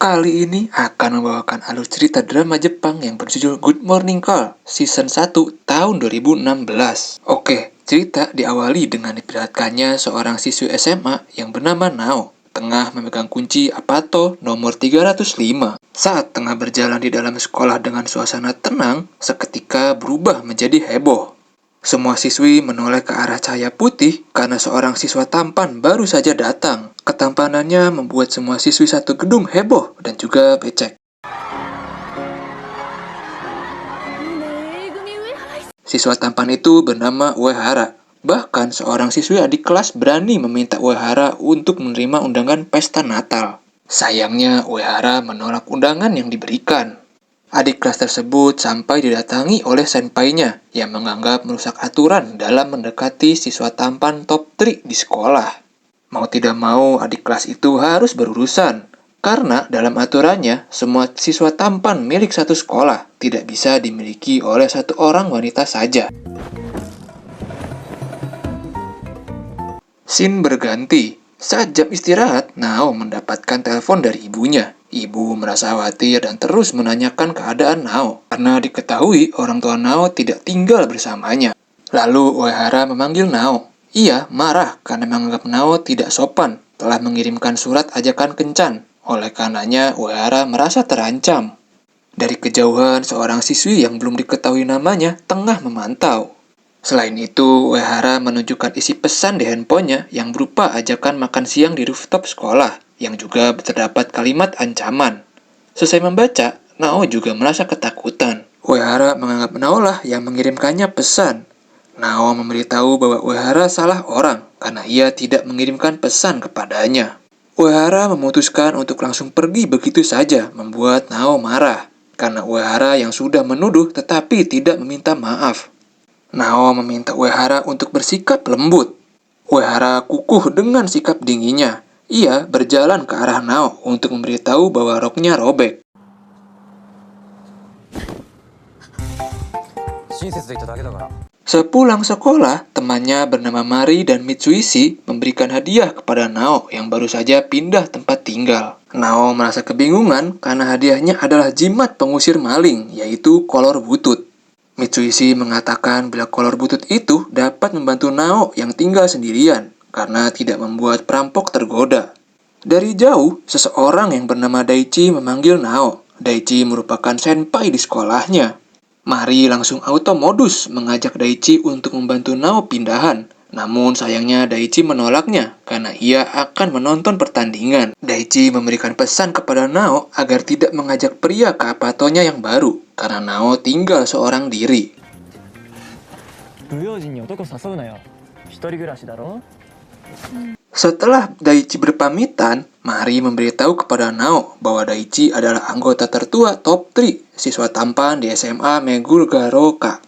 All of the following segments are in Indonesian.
Kali ini akan membawakan alur cerita drama Jepang yang berjudul Good Morning Call, Season 1 tahun 2016. Oke, cerita diawali dengan diperlihatkannya seorang siswi SMA yang bernama Nao, tengah memegang kunci Apato nomor 305. Saat tengah berjalan di dalam sekolah dengan suasana tenang, seketika berubah menjadi heboh. Semua siswi menoleh ke arah cahaya putih karena seorang siswa tampan baru saja datang. Ketampanannya membuat semua siswi satu gedung heboh dan juga becek. Siswa tampan itu bernama Uehara. Bahkan seorang siswi adik kelas berani meminta Uehara untuk menerima undangan pesta Natal. Sayangnya Uehara menolak undangan yang diberikan. Adik kelas tersebut sampai didatangi oleh senpainya yang menganggap merusak aturan dalam mendekati siswa tampan top 3 di sekolah. Mau tidak mau, adik kelas itu harus berurusan. Karena dalam aturannya, semua siswa tampan milik satu sekolah tidak bisa dimiliki oleh satu orang wanita saja. Scene berganti. Saat jam istirahat, Nao mendapatkan telepon dari ibunya. Ibu merasa khawatir dan terus menanyakan keadaan Nao, karena diketahui orang tua Nao tidak tinggal bersamanya. Lalu Uehara memanggil Nao. Ia marah karena menganggap Nao tidak sopan, telah mengirimkan surat ajakan kencan. Oleh karenanya, Uehara merasa terancam. Dari kejauhan, seorang siswi yang belum diketahui namanya tengah memantau. Selain itu, Uehara menunjukkan isi pesan di handphonenya yang berupa ajakan makan siang di rooftop sekolah, yang juga terdapat kalimat ancaman. Selesai membaca, Nao juga merasa ketakutan. Uehara menganggap Nao lah yang mengirimkannya pesan. Nao memberitahu bahwa Uehara salah orang karena ia tidak mengirimkan pesan kepadanya. Uehara memutuskan untuk langsung pergi begitu saja, membuat Nao marah karena Uehara yang sudah menuduh tetapi tidak meminta maaf. Nao meminta Uehara untuk bersikap lembut. Uehara kukuh dengan sikap dinginnya. Ia berjalan ke arah Nao untuk memberitahu bahwa roknya robek. Sepulang sekolah, temannya bernama Mari dan Mitsuishi memberikan hadiah kepada Nao yang baru saja pindah tempat tinggal. Nao merasa kebingungan karena hadiahnya adalah jimat pengusir maling, yaitu kolor butut. Mitsuishi mengatakan bila kolor butut itu dapat membantu Nao yang tinggal sendirian karena tidak membuat perampok tergoda. Dari jauh, seseorang yang bernama Daichi memanggil Nao. Daichi merupakan senpai di sekolahnya. Mari langsung auto modus mengajak Daichi untuk membantu Nao pindahan. Namun sayangnya Daichi menolaknya karena ia akan menonton pertandingan. Daichi memberikan pesan kepada Nao agar tidak mengajak pria ke apatonya yang baru karena Nao tinggal seorang diri. Setelah Daichi berpamitan, Mari memberitahu kepada Nao bahwa Daichi adalah anggota tertua top 3 siswa tampan di SMA Meguraoka.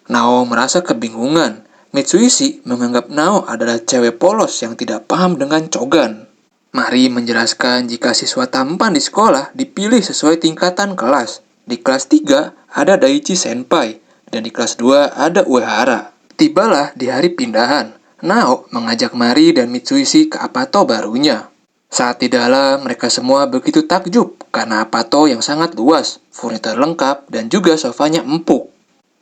Nao merasa kebingungan. Mitsuishi menganggap Nao adalah cewek polos yang tidak paham dengan cogan. Mari menjelaskan jika siswa tampan di sekolah dipilih sesuai tingkatan kelas. Di kelas 3 ada Daichi Senpai, dan di kelas 2 ada Uehara. Tibalah di hari pindahan. Nao mengajak Mari dan Mitsuishi ke apato barunya. Saat di dalam, mereka semua begitu takjub karena apato yang sangat luas, furnitur lengkap, dan juga sofanya empuk.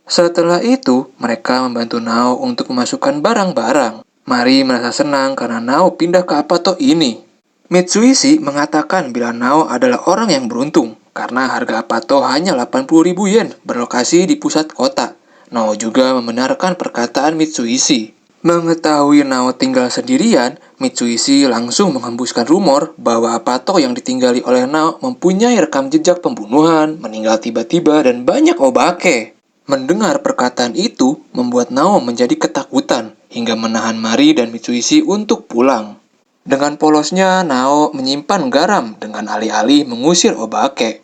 Setelah itu, mereka membantu Nao untuk memasukkan barang-barang. Mari merasa senang karena Nao pindah ke apato ini. Mitsuishi mengatakan bila Nao adalah orang yang beruntung karena harga apato hanya 80.000 yen berlokasi di pusat kota. Nao juga membenarkan perkataan Mitsuishi. Mengetahui Nao tinggal sendirian, Mitsuishi langsung menghembuskan rumor bahwa apato yang ditinggali oleh Nao mempunyai rekam jejak pembunuhan, meninggal tiba-tiba, dan banyak obake. Mendengar perkataan itu membuat Nao menjadi ketakutan hingga menahan Mari dan Mitsuishi untuk pulang. Dengan polosnya, Nao menyimpan garam dengan alih-alih mengusir obake.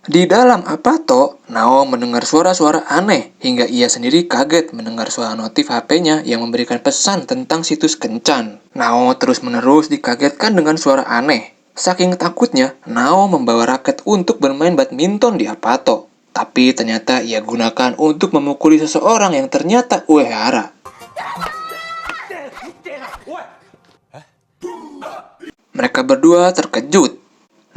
Di dalam apato, Nao mendengar suara-suara aneh hingga ia sendiri kaget mendengar suara notif HP-nya yang memberikan pesan tentang situs kencan. Nao terus-menerus dikagetkan dengan suara aneh. Saking takutnya, Nao membawa raket untuk bermain badminton di apato. Tapi ternyata ia gunakan untuk memukuli seseorang yang ternyata Uehara. Mereka berdua terkejut.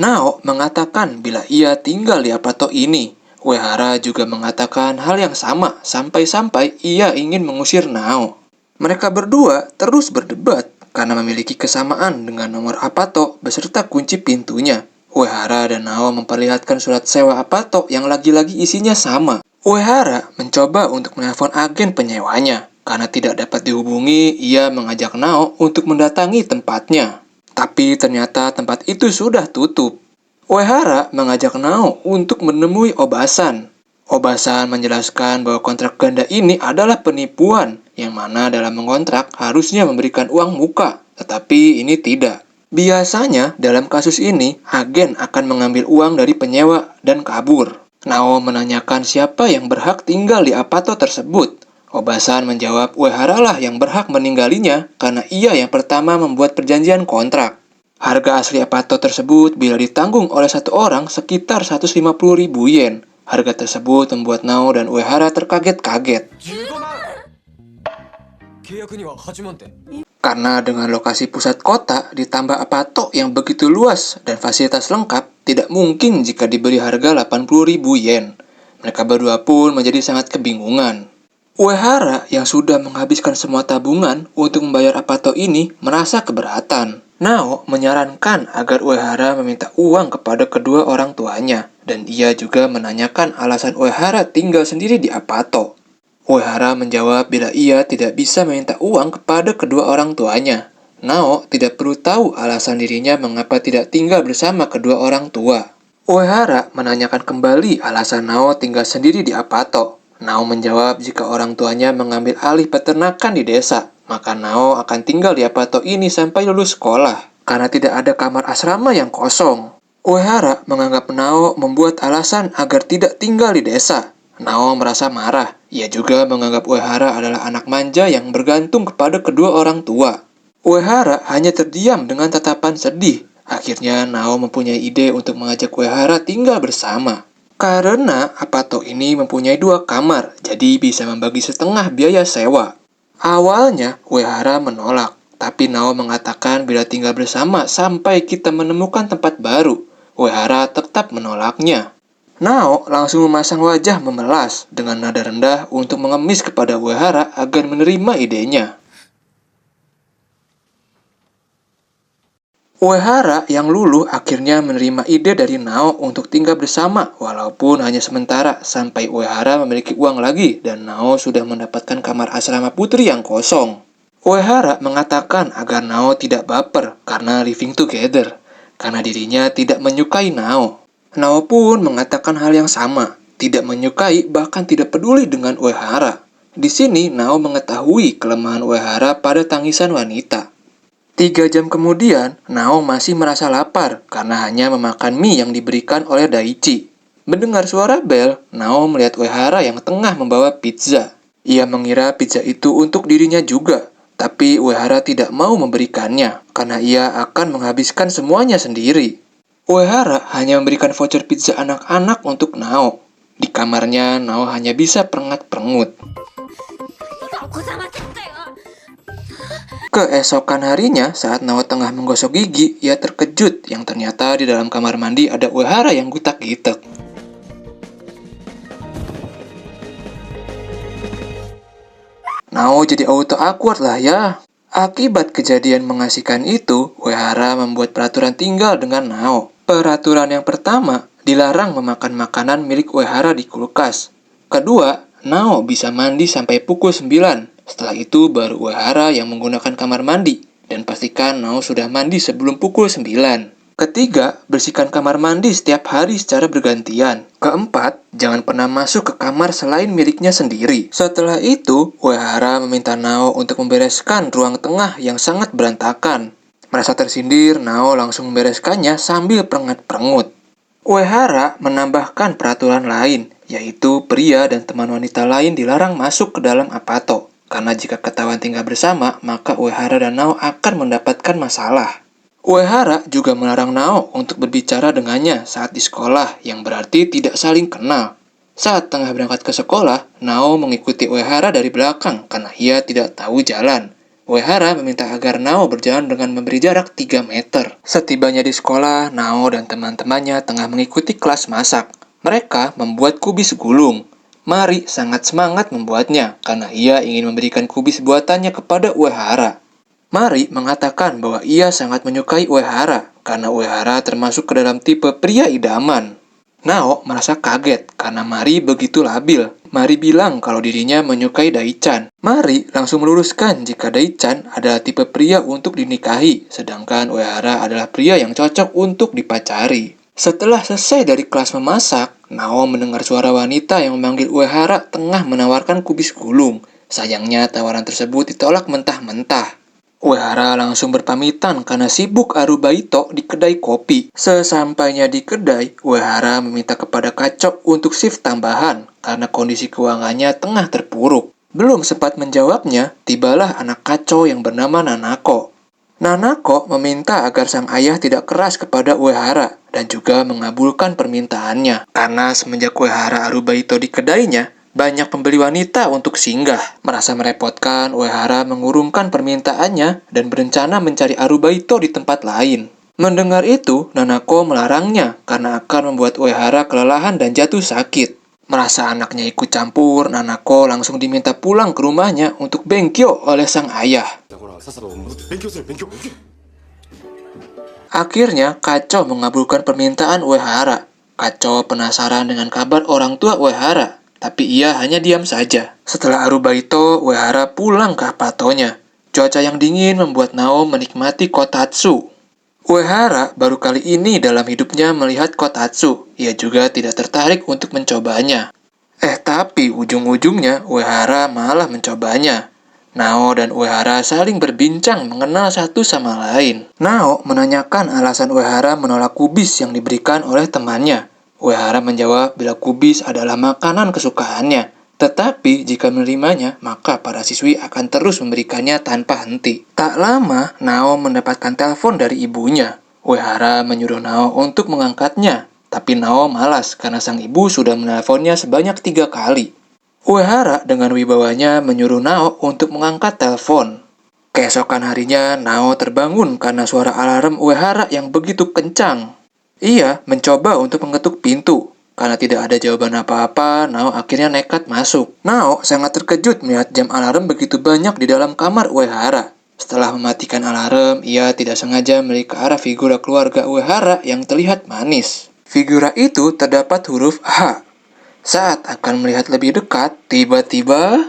Nao mengatakan bila ia tinggal di apato ini. Uehara juga mengatakan hal yang sama sampai-sampai ia ingin mengusir Nao. Mereka berdua terus berdebat karena memiliki kesamaan dengan nomor apato beserta kunci pintunya. Uehara dan Nao memperlihatkan surat sewa apato yang lagi-lagi isinya sama. Uehara mencoba untuk menelpon agen penyewanya. Karena tidak dapat dihubungi, ia mengajak Nao untuk mendatangi tempatnya. Tapi ternyata tempat itu sudah tutup. Uehara mengajak Nao untuk menemui Obasan. Obasan menjelaskan bahwa kontrak ganda ini adalah penipuan, yang mana dalam mengontrak harusnya memberikan uang muka, tetapi ini tidak. Biasanya dalam kasus ini, agen akan mengambil uang dari penyewa dan kabur. Nao menanyakan siapa yang berhak tinggal di apato tersebut. Obasan menjawab Uehara lah yang berhak meninggalinnya karena ia yang pertama membuat perjanjian kontrak. Harga asli apato tersebut bila ditanggung oleh satu orang sekitar 150.000 yen. Harga tersebut membuat Nao dan Uehara terkaget-kaget. Karena dengan lokasi pusat kota ditambah apato yang begitu luas dan fasilitas lengkap, tidak mungkin jika diberi harga 80.000 yen. Mereka berdua pun menjadi sangat kebingungan. Uehara yang sudah menghabiskan semua tabungan untuk membayar apato ini merasa keberatan. Nao menyarankan agar Uehara meminta uang kepada kedua orang tuanya, dan ia juga menanyakan alasan Uehara tinggal sendiri di apato. Uehara menjawab bila ia tidak bisa meminta uang kepada kedua orang tuanya. Nao tidak perlu tahu alasan dirinya mengapa tidak tinggal bersama kedua orang tua. Uehara menanyakan kembali alasan Nao tinggal sendiri di apato. Nao menjawab jika orang tuanya mengambil alih peternakan di desa, maka Nao akan tinggal di apato ini sampai lulus sekolah, karena tidak ada kamar asrama yang kosong. Uehara menganggap Nao membuat alasan agar tidak tinggal di desa. Nao merasa marah. Ia juga menganggap Uehara adalah anak manja yang bergantung kepada kedua orang tua. Uehara hanya terdiam dengan tatapan sedih. Akhirnya Nao mempunyai ide untuk mengajak Uehara tinggal bersama. Karena apato ini mempunyai 2 kamar, jadi bisa membagi setengah biaya sewa. Awalnya, Uehara menolak, tapi Nao mengatakan bila tinggal bersama sampai kita menemukan tempat baru. Uehara tetap menolaknya. Nao langsung memasang wajah memelas dengan nada rendah untuk mengemis kepada Uehara agar menerima idenya. Uehara yang luluh akhirnya menerima ide dari Nao untuk tinggal bersama walaupun hanya sementara sampai Uehara memiliki uang lagi dan Nao sudah mendapatkan kamar asrama putri yang kosong. Uehara mengatakan agar Nao tidak baper karena living together, karena dirinya tidak menyukai Nao. Nao pun mengatakan hal yang sama, tidak menyukai bahkan tidak peduli dengan Uehara. Di sini Nao mengetahui kelemahan Uehara pada tangisan wanita. 3 jam kemudian, Nao masih merasa lapar karena hanya memakan mie yang diberikan oleh Daichi. Mendengar suara bel, Nao melihat Uehara yang tengah membawa pizza. Ia mengira pizza itu untuk dirinya juga, tapi Uehara tidak mau memberikannya karena ia akan menghabiskan semuanya sendiri. Uehara hanya memberikan voucher pizza anak-anak untuk Nao. Di kamarnya, Nao hanya bisa perengat-perengut. Keesokan harinya, saat Nao tengah menggosok gigi, ia terkejut yang ternyata di dalam kamar mandi ada Uehara yang gutak-gitak. Nao jadi auto awkward lah ya. Akibat kejadian mengasihkan itu, Uehara membuat peraturan tinggal dengan Nao. Peraturan yang pertama, dilarang memakan makanan milik Uehara di kulkas. Kedua, Nao bisa mandi sampai pukul 9. Setelah itu baru Uehara yang menggunakan kamar mandi, dan pastikan Nao sudah mandi sebelum pukul 9. Ketiga, bersihkan kamar mandi setiap hari secara bergantian. Keempat, jangan pernah masuk ke kamar selain miliknya sendiri. Setelah itu, Uehara meminta Nao untuk membereskan ruang tengah yang sangat berantakan. Merasa tersindir, Nao langsung membereskannya sambil perengat-perengut. Uehara menambahkan peraturan lain, yaitu pria dan teman wanita lain dilarang masuk ke dalam apato. Karena jika ketahuan tinggal bersama, maka Uehara dan Nao akan mendapatkan masalah. Uehara juga melarang Nao untuk berbicara dengannya saat di sekolah, yang berarti tidak saling kenal. Saat tengah berangkat ke sekolah, Nao mengikuti Uehara dari belakang karena ia tidak tahu jalan. Uehara meminta agar Nao berjalan dengan memberi jarak 3 meter. Setibanya di sekolah, Nao dan teman-temannya tengah mengikuti kelas masak. Mereka membuat kubis gulung. Mari sangat semangat membuatnya karena ia ingin memberikan kubis buatannya kepada Uehara. Mari mengatakan bahwa ia sangat menyukai Uehara karena Uehara termasuk ke dalam tipe pria idaman. Nao merasa kaget karena Mari begitu labil. Mari bilang kalau dirinya menyukai Dai-chan. Mari langsung meluruskan jika Dai-chan adalah tipe pria untuk dinikahi, sedangkan Uehara adalah pria yang cocok untuk dipacari. Setelah selesai dari kelas memasak, Nao mendengar suara wanita yang memanggil Uehara tengah menawarkan kubis gulung. Sayangnya tawaran tersebut ditolak mentah-mentah. Uehara langsung berpamitan karena sibuk arubaito di kedai kopi. Sesampainya di kedai, Uehara meminta kepada Kacok untuk shift tambahan karena kondisi keuangannya tengah terpuruk. Belum sempat menjawabnya, tibalah anak Kacok yang bernama Nanako. Nanako meminta agar sang ayah tidak keras kepada Uehara dan juga mengabulkan permintaannya. Karena semenjak Uehara arubaito di kedainya, banyak pembeli wanita untuk singgah. Merasa merepotkan, Uehara mengurungkan permintaannya dan berencana mencari arubaito di tempat lain. Mendengar itu, Nanako melarangnya karena akan membuat Uehara kelelahan dan jatuh sakit. Merasa anaknya ikut campur, Nanako langsung diminta pulang ke rumahnya untuk bengkyo oleh sang ayah. Akhirnya, Kaco mengabulkan permintaan Uehara. Kaco penasaran dengan kabar orang tua Uehara, tapi ia hanya diam saja. Setelah arubaito, Uehara pulang ke apatonya. Cuaca yang dingin membuat Nao menikmati kotatsu. Uehara baru kali ini dalam hidupnya melihat kotatsu. Ia juga tidak tertarik untuk mencobanya. Tapi ujung-ujungnya Uehara malah mencobanya. Nao dan Uehara saling berbincang mengenal satu sama lain. Nao menanyakan alasan Uehara menolak kubis yang diberikan oleh temannya. Uehara menjawab bila kubis adalah makanan kesukaannya. Tetapi jika menerimanya, maka para siswi akan terus memberikannya tanpa henti. Tak lama, Nao mendapatkan telepon dari ibunya. Uehara menyuruh Nao untuk mengangkatnya. Tapi Nao malas karena sang ibu sudah menelponnya sebanyak 3 kali. Uehara dengan wibawanya menyuruh Nao untuk mengangkat telepon. Keesokan harinya, Nao terbangun karena suara alarm Uehara yang begitu kencang. Ia mencoba untuk mengetuk pintu. Karena tidak ada jawaban apa-apa, Nao akhirnya nekat masuk. Nao sangat terkejut melihat jam alarm begitu banyak di dalam kamar Uehara. Setelah mematikan alarm, ia tidak sengaja melihat ke arah figura keluarga Uehara yang terlihat manis. Figura itu terdapat huruf H. Saat akan melihat lebih dekat, tiba-tiba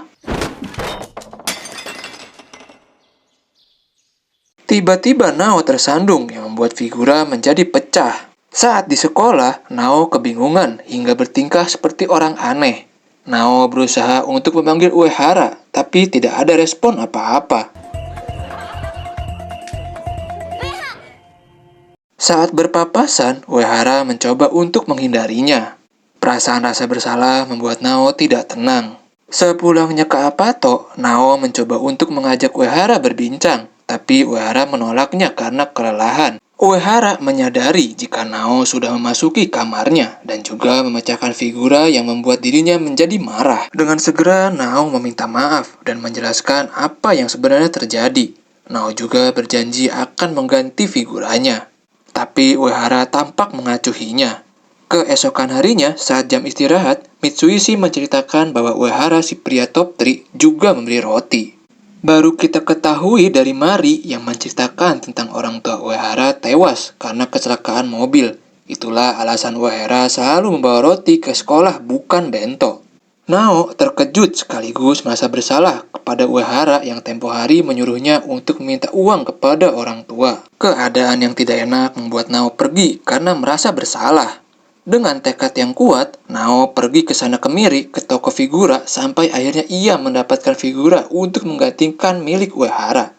Nao tersandung yang membuat figura menjadi pecah. Saat di sekolah, Nao kebingungan hingga bertingkah seperti orang aneh. Nao berusaha untuk memanggil Uehara, tapi tidak ada respon apa-apa. Saat berpapasan, Uehara mencoba untuk menghindarinya. Perasaan rasa bersalah membuat Nao tidak tenang. Sepulangnya ke Apato, Nao mencoba untuk mengajak Uehara berbincang, tapi Uehara menolaknya karena kelelahan. Uehara menyadari jika Nao sudah memasuki kamarnya dan juga memecahkan figura yang membuat dirinya menjadi marah. Dengan segera, Nao meminta maaf dan menjelaskan apa yang sebenarnya terjadi. Nao juga berjanji akan mengganti figuranya. Tapi Uehara tampak mengacuhinya. Keesokan harinya, saat jam istirahat, Mitsuishi menceritakan bahwa Uehara si pria top 3 juga membeli roti. Baru kita ketahui dari Mari yang menceritakan tentang orang tua Uehara tewas karena kecelakaan mobil. Itulah alasan Uehara selalu membawa roti ke sekolah bukan bento. Nao terkejut sekaligus merasa bersalah kepada Uehara yang tempo hari menyuruhnya untuk meminta uang kepada orang tua. Keadaan yang tidak enak membuat Nao pergi karena merasa bersalah. Dengan tekad yang kuat, Nao pergi ke sana kemari ke toko figura sampai akhirnya ia mendapatkan figura untuk menggantikan milik Uehara.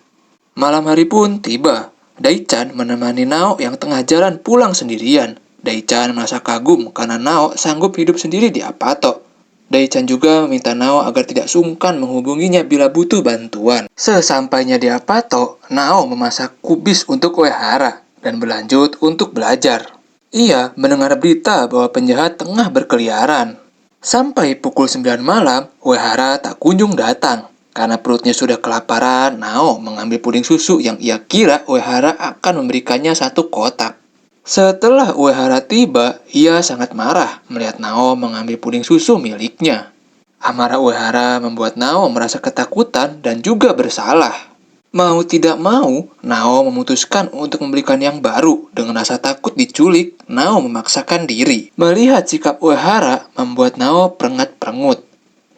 Malam hari pun tiba. Dai-chan menemani Nao yang tengah jalan pulang sendirian. Dai-chan merasa kagum karena Nao sanggup hidup sendiri di Apato. Dai-chan juga meminta Nao agar tidak sungkan menghubunginya bila butuh bantuan. Sesampainya di Apato, Nao memasak kubis untuk Uehara dan berlanjut untuk belajar. Ia mendengar berita bahwa penjahat tengah berkeliaran. Sampai pukul 9 malam, Uehara tak kunjung datang. Karena perutnya sudah kelaparan, Nao mengambil puding susu yang ia kira Uehara akan memberikannya 1 kotak. Setelah Uehara tiba, ia sangat marah melihat Nao mengambil puding susu miliknya. Amarah Uehara membuat Nao merasa ketakutan dan juga bersalah. Mau tidak mau, Nao memutuskan untuk membelikan yang baru. Dengan rasa takut diculik, Nao memaksakan diri. Melihat sikap Uehara membuat Nao perengat-perengut.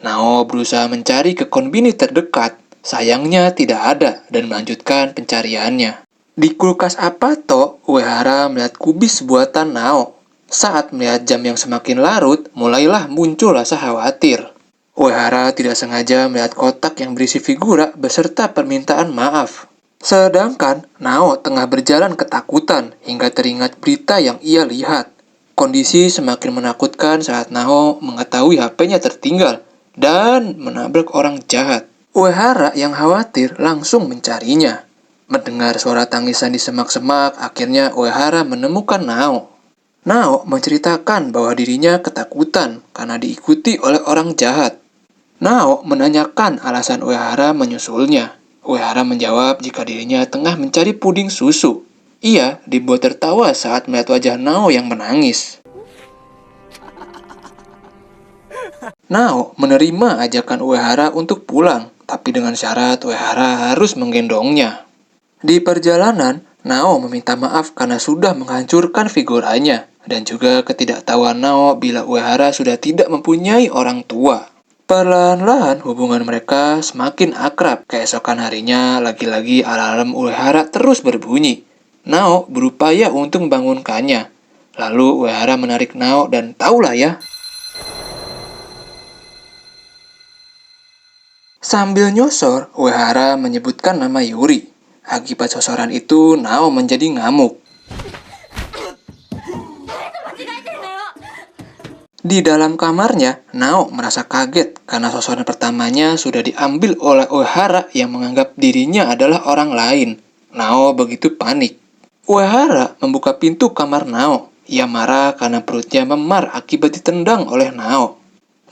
Nao berusaha mencari ke konbini terdekat. Sayangnya tidak ada dan melanjutkan pencariannya. Di kulkas Apato, Uehara melihat kubis buatan Nao. Saat melihat jam yang semakin larut, mulailah muncul rasa khawatir. Uehara tidak sengaja melihat kotak yang berisi figura beserta permintaan maaf. Sedangkan Nao tengah berjalan ketakutan hingga teringat berita yang ia lihat. Kondisi semakin menakutkan saat Nao mengetahui HP-nya tertinggal dan menabrak orang jahat. Uehara yang khawatir langsung mencarinya. Mendengar suara tangisan di semak-semak, akhirnya Uehara menemukan Nao. Nao menceritakan bahwa dirinya ketakutan karena diikuti oleh orang jahat. Nao menanyakan alasan Uehara menyusulnya. Uehara menjawab jika dirinya tengah mencari puding susu. Ia dibuat tertawa saat melihat wajah Nao yang menangis. Nao menerima ajakan Uehara untuk pulang, tapi dengan syarat Uehara harus menggendongnya. Di perjalanan, Nao meminta maaf karena sudah menghancurkan figuranya, dan juga ketidaktahuan Nao bila Uehara sudah tidak mempunyai orang tua. Perlahan-lahan hubungan mereka semakin akrab. Keesokan harinya, lagi-lagi alarm Uehara terus berbunyi. Nao berupaya untuk membangunkannya. Lalu Uehara menarik Nao dan tahulah ya. Sambil nyosor, Uehara menyebutkan nama Yuri. Akibat sosoran itu, Nao menjadi ngamuk. Di dalam kamarnya, Nao merasa kaget karena sosoran pertamanya sudah diambil oleh Uehara yang menganggap dirinya adalah orang lain. Nao begitu panik. Uehara membuka pintu kamar Nao. Ia marah karena perutnya memar akibat ditendang oleh Nao.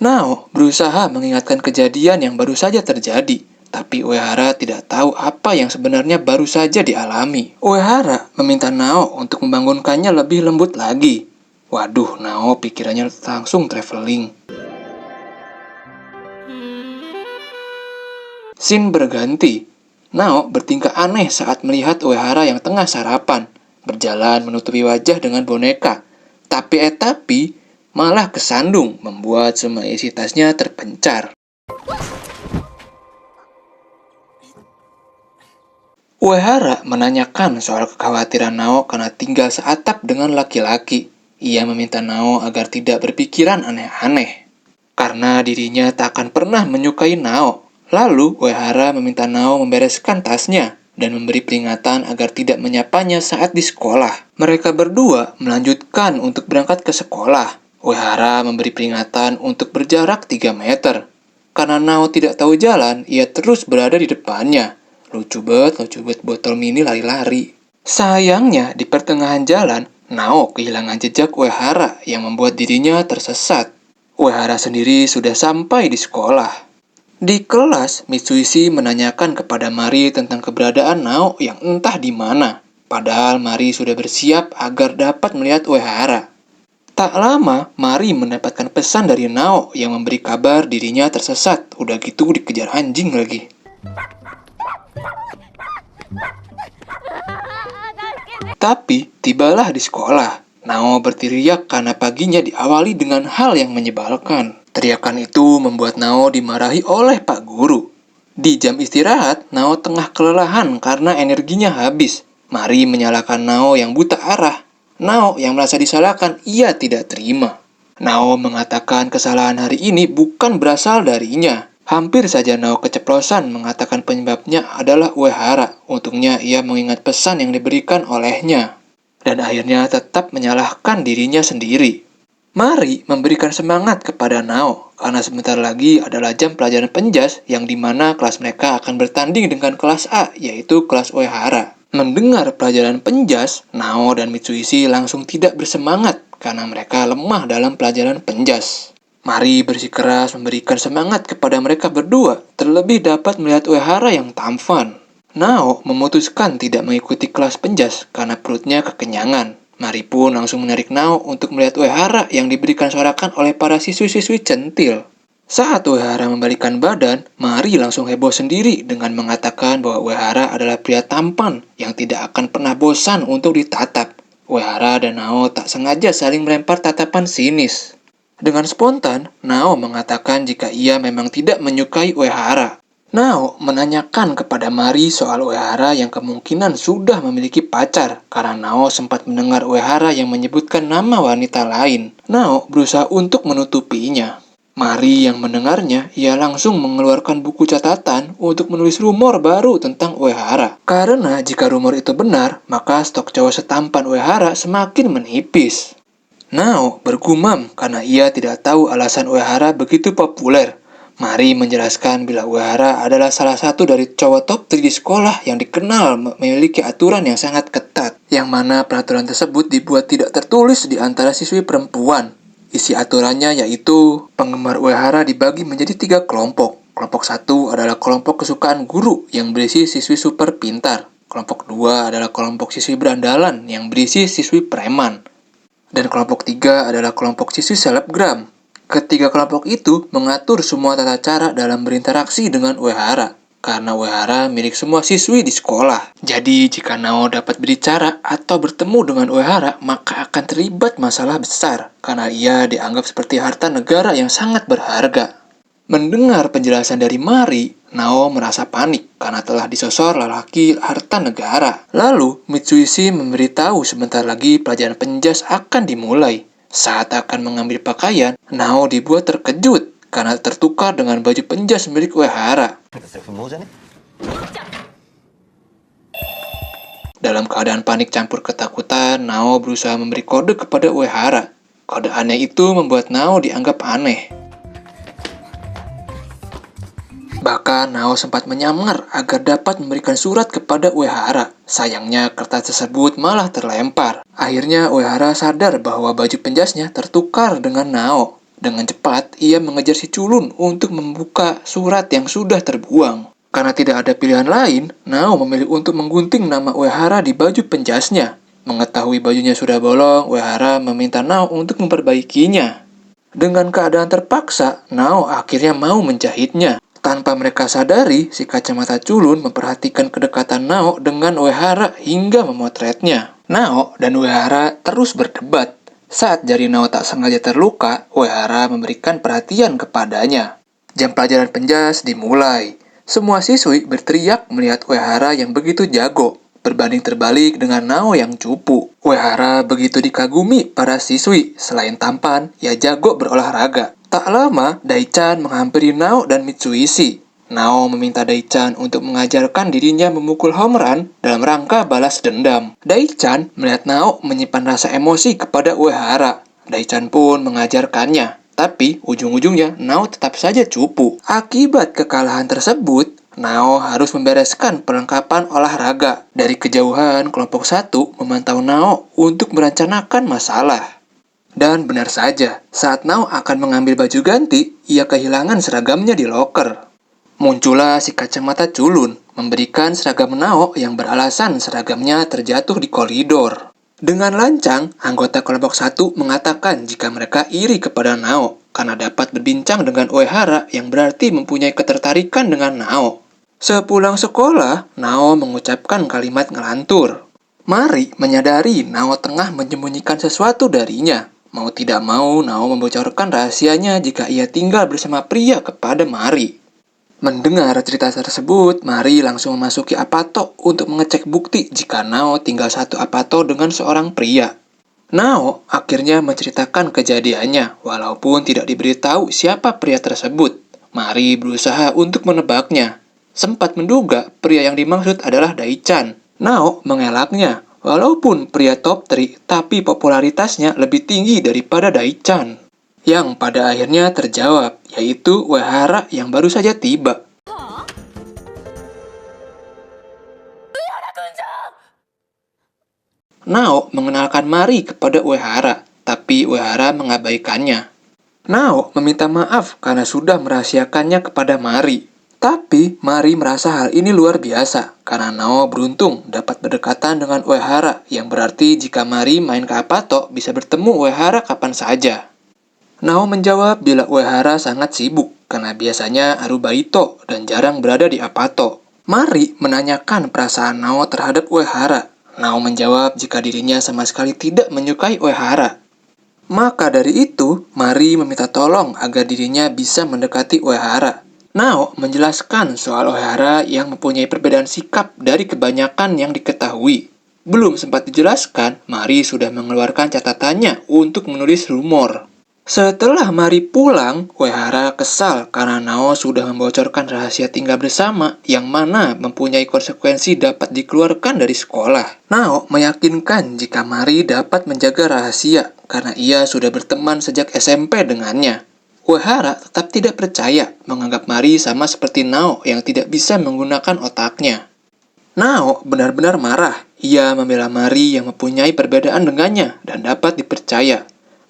Nao berusaha mengingatkan kejadian yang baru saja terjadi, tapi Uehara tidak tahu apa yang sebenarnya baru saja dialami. Uehara meminta Nao untuk membangunkannya lebih lembut lagi. Waduh, Nao pikirannya langsung traveling. Scene berganti. Nao bertingkah aneh saat melihat Uehara yang tengah sarapan, berjalan menutupi wajah dengan boneka. Tapi malah kesandung, membuat semua isi tasnya terpencar. Uehara menanyakan soal kekhawatiran Nao karena tinggal seatap dengan laki-laki. Ia meminta Nao agar tidak berpikiran aneh-aneh, karena dirinya tak akan pernah menyukai Nao. Lalu, Uehara meminta Nao membereskan tasnya dan memberi peringatan agar tidak menyapanya saat di sekolah. Mereka berdua melanjutkan untuk berangkat ke sekolah. Uehara memberi peringatan untuk berjarak 3 meter. Karena Nao tidak tahu jalan, ia terus berada di depannya. Lucu banget botol mini lari-lari. Sayangnya, di pertengahan jalan, Nao kehilangan jejak Uehara yang membuat dirinya tersesat. Uehara sendiri sudah sampai di sekolah. Di kelas, Mitsuishi menanyakan kepada Mari tentang keberadaan Nao yang entah di mana. Padahal Mari sudah bersiap agar dapat melihat Uehara. Tak lama, Mari mendapatkan pesan dari Nao yang memberi kabar dirinya tersesat. Udah gitu dikejar anjing lagi. Tapi, tibalah di sekolah. Nao berteriak karena paginya diawali dengan hal yang menyebalkan. Teriakan itu membuat Nao dimarahi oleh Pak Guru. Di jam istirahat, Nao tengah kelelahan karena energinya habis. Mari menyalahkan Nao yang buta arah. Nao yang merasa disalahkan, ia tidak terima. Nao mengatakan kesalahan hari ini bukan berasal darinya. Hampir saja Nao keceplosan mengatakan penyebabnya adalah Uehara. Untungnya ia mengingat pesan yang diberikan olehnya. Dan akhirnya tetap menyalahkan dirinya sendiri. Mari memberikan semangat kepada Nao, karena sebentar lagi adalah jam pelajaran penjas yang dimana kelas mereka akan bertanding dengan kelas A, yaitu kelas Uehara. Mendengar pelajaran penjas, Nao dan Mitsuishi langsung tidak bersemangat karena mereka lemah dalam pelajaran penjas. Mari bersikeras memberikan semangat kepada mereka berdua, terlebih dapat melihat Uehara yang tampan. Nao memutuskan tidak mengikuti kelas penjas karena perutnya kekenyangan. Mari pun langsung menarik Nao untuk melihat Uehara yang diberikan sorakan oleh para siswi-siswi centil. Saat Uehara membalikan badan, Mari langsung heboh sendiri dengan mengatakan bahwa Uehara adalah pria tampan yang tidak akan pernah bosan untuk ditatap. Uehara dan Nao tak sengaja saling melempar tatapan sinis. Dengan spontan, Nao mengatakan jika ia memang tidak menyukai Uehara. Nao menanyakan kepada Mari soal Uehara yang kemungkinan sudah memiliki pacar karena Nao sempat mendengar Uehara yang menyebutkan nama wanita lain. Nao berusaha untuk menutupinya. Mari yang mendengarnya, ia langsung mengeluarkan buku catatan untuk menulis rumor baru tentang Uehara. Karena jika rumor itu benar, maka stok cowok setampan Uehara semakin menipis. Nao bergumam karena ia tidak tahu alasan Uehara begitu populer. Mari menjelaskan bila Uehara adalah salah satu dari cowok top 3 di sekolah yang dikenal memiliki aturan yang sangat ketat, yang mana peraturan tersebut dibuat tidak tertulis di antara siswi perempuan. Isi aturannya yaitu penggemar Uehara dibagi menjadi 3 kelompok. Kelompok 1 adalah kelompok kesukaan guru yang berisi siswi super pintar. Kelompok 2 adalah kelompok siswi berandalan yang berisi siswi preman. Dan kelompok 3 adalah kelompok siswi selebgram. Ketiga kelompok itu mengatur semua tata cara dalam berinteraksi dengan Uehara, karena Uehara milik semua siswi di sekolah. Jadi jika Nao dapat berbicara atau bertemu dengan Uehara, maka akan terlibat masalah besar, karena ia dianggap seperti harta negara yang sangat berharga. Mendengar penjelasan dari Mari, Nao merasa panik karena telah disosor lelaki harta negara. Lalu, Mitsuishi memberitahu sebentar lagi pelajaran penjas akan dimulai. Saat akan mengambil pakaian, Nao dibuat terkejut karena tertukar dengan baju penjas milik Uehara. Dalam keadaan panik campur ketakutan, Nao berusaha memberi kode kepada Uehara. Kode aneh itu membuat Nao dianggap aneh. Bahkan Nao sempat menyamar agar dapat memberikan surat kepada Uehara. Sayangnya kertas tersebut malah terlempar. Akhirnya Uehara sadar bahwa baju penjasnya tertukar dengan Nao. Dengan cepat, ia mengejar si culun untuk membuka surat yang sudah terbuang. Karena tidak ada pilihan lain, Nao memilih untuk menggunting nama Uehara di baju penjasnya. Mengetahui bajunya sudah bolong, Uehara meminta Nao untuk memperbaikinya. Dengan keadaan terpaksa, Nao akhirnya mau menjahitnya. Tanpa mereka sadari, si kacamata culun memperhatikan kedekatan Nao dengan Uehara hingga memotretnya. Nao dan Uehara terus berdebat. Saat jari Nao tak sengaja terluka, Uehara memberikan perhatian kepadanya. Jam pelajaran penjas dimulai. Semua siswi berteriak melihat Uehara yang begitu jago, berbanding terbalik dengan Nao yang cupu. Uehara begitu dikagumi para siswi, selain tampan, ia jago berolahraga. Tak lama, Daichan menghampiri Nao dan Mitsuishi. Nao meminta Daichan untuk mengajarkan dirinya memukul home run dalam rangka balas dendam. Daichan melihat Nao menyimpan rasa emosi kepada Uehara. Daichan pun mengajarkannya. Tapi, ujung-ujungnya Nao tetap saja cupu. Akibat kekalahan tersebut, Nao harus membereskan perlengkapan olahraga. Dari kejauhan, kelompok 1 memantau Nao untuk merencanakan masalah. Dan benar saja, saat Nao akan mengambil baju ganti, ia kehilangan seragamnya di loker. Muncullah si kacamata culun, memberikan seragam Nao yang beralasan seragamnya terjatuh di koridor. Dengan lancang, anggota kelompok 1 mengatakan jika mereka iri kepada Nao, karena dapat berbincang dengan Uehara yang berarti mempunyai ketertarikan dengan Nao. Sepulang sekolah, Nao mengucapkan kalimat ngelantur. Mari menyadari Nao tengah menyembunyikan sesuatu darinya. Mau tidak mau, Nao membocorkan rahasianya jika ia tinggal bersama pria kepada Mari. Mendengar cerita tersebut, Mari langsung memasuki Apato untuk mengecek bukti jika Nao tinggal satu Apato dengan seorang pria. Nao akhirnya menceritakan kejadiannya, walaupun tidak diberitahu siapa pria tersebut. Mari berusaha untuk menebaknya. Sempat menduga pria yang dimaksud adalah Daichan. Nao mengelaknya. Walaupun pria top 3, tapi popularitasnya lebih tinggi daripada Daichan. Yang pada akhirnya terjawab, yaitu Uehara yang baru saja tiba. Nao mengenalkan Mari kepada Uehara, tapi Uehara mengabaikannya. Nao meminta maaf karena sudah merahasiakannya kepada Mari. Tapi Mari merasa hal ini luar biasa karena Nao beruntung dapat berdekatan dengan Uehara, yang berarti jika Mari main ke Apato bisa bertemu Uehara kapan saja. Nao menjawab bila Uehara sangat sibuk karena biasanya Arubaito dan jarang berada di Apato. Mari menanyakan perasaan Nao terhadap Uehara. Nao menjawab jika dirinya sama sekali tidak menyukai Uehara. Maka dari itu, Mari meminta tolong agar dirinya bisa mendekati Uehara. Nao menjelaskan soal Uehara yang mempunyai perbedaan sikap dari kebanyakan yang diketahui. Belum sempat dijelaskan, Mari sudah mengeluarkan catatannya untuk menulis rumor. Setelah Mari pulang, Uehara kesal karena Nao sudah membocorkan rahasia tinggal bersama yang mana mempunyai konsekuensi dapat dikeluarkan dari sekolah. Nao meyakinkan jika Mari dapat menjaga rahasia karena ia sudah berteman sejak SMP dengannya. Uehara tetap tidak percaya, menganggap Mari sama seperti Nao yang tidak bisa menggunakan otaknya. Nao benar-benar marah. Ia membela Mari yang mempunyai perbedaan dengannya dan dapat dipercaya.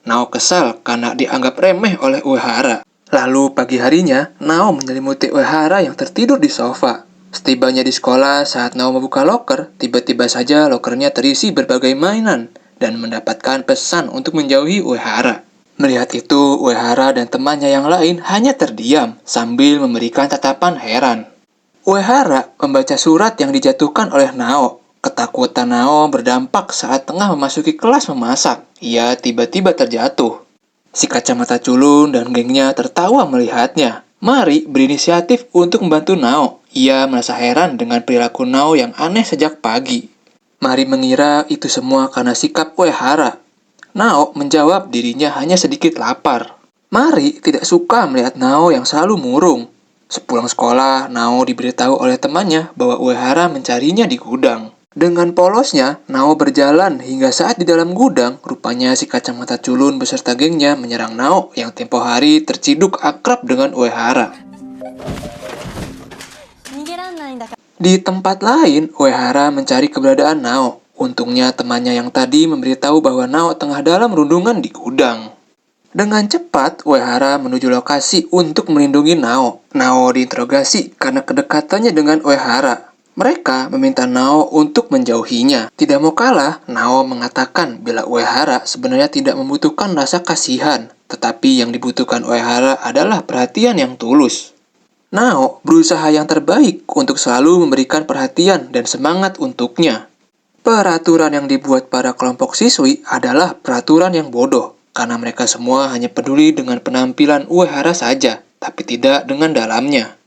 Nao kesal karena dianggap remeh oleh Uehara. Lalu pagi harinya, Nao menyelimuti Uehara yang tertidur di sofa. Setibanya di sekolah, saat Nao membuka loker, tiba-tiba saja lokernya terisi berbagai mainan dan mendapatkan pesan untuk menjauhi Uehara. Melihat itu, Uehara dan temannya yang lain hanya terdiam sambil memberikan tatapan heran. Uehara membaca surat yang dijatuhkan oleh Nao. Ketakutan Nao berdampak saat tengah memasuki kelas memasak. Ia tiba-tiba terjatuh. Si kacamata culun dan gengnya tertawa melihatnya. Mari berinisiatif untuk membantu Nao. Ia merasa heran dengan perilaku Nao yang aneh sejak pagi. Mari mengira itu semua karena sikap Uehara. Nao menjawab dirinya hanya sedikit lapar. Mari tidak suka melihat Nao yang selalu murung. Sepulang sekolah, Nao diberitahu oleh temannya bahwa Uehara mencarinya di gudang. Dengan polosnya, Nao berjalan hingga saat di dalam gudang, rupanya si kacamata culun beserta gengnya menyerang Nao yang tempo hari terciduk akrab dengan Uehara. Di tempat lain, Uehara mencari keberadaan Nao. Untungnya temannya yang tadi memberitahu bahwa Nao tengah dalam rundungan di gudang. Dengan cepat, Uehara menuju lokasi untuk melindungi Nao. Nao diinterogasi karena kedekatannya dengan Uehara. Mereka meminta Nao untuk menjauhinya. Tidak mau kalah, Nao mengatakan bila Uehara sebenarnya tidak membutuhkan rasa kasihan, tetapi yang dibutuhkan Uehara adalah perhatian yang tulus. Nao berusaha yang terbaik untuk selalu memberikan perhatian dan semangat untuknya. Peraturan yang dibuat para kelompok siswi adalah peraturan yang bodoh, karena mereka semua hanya peduli dengan penampilan Uehara saja, tapi tidak dengan dalamnya.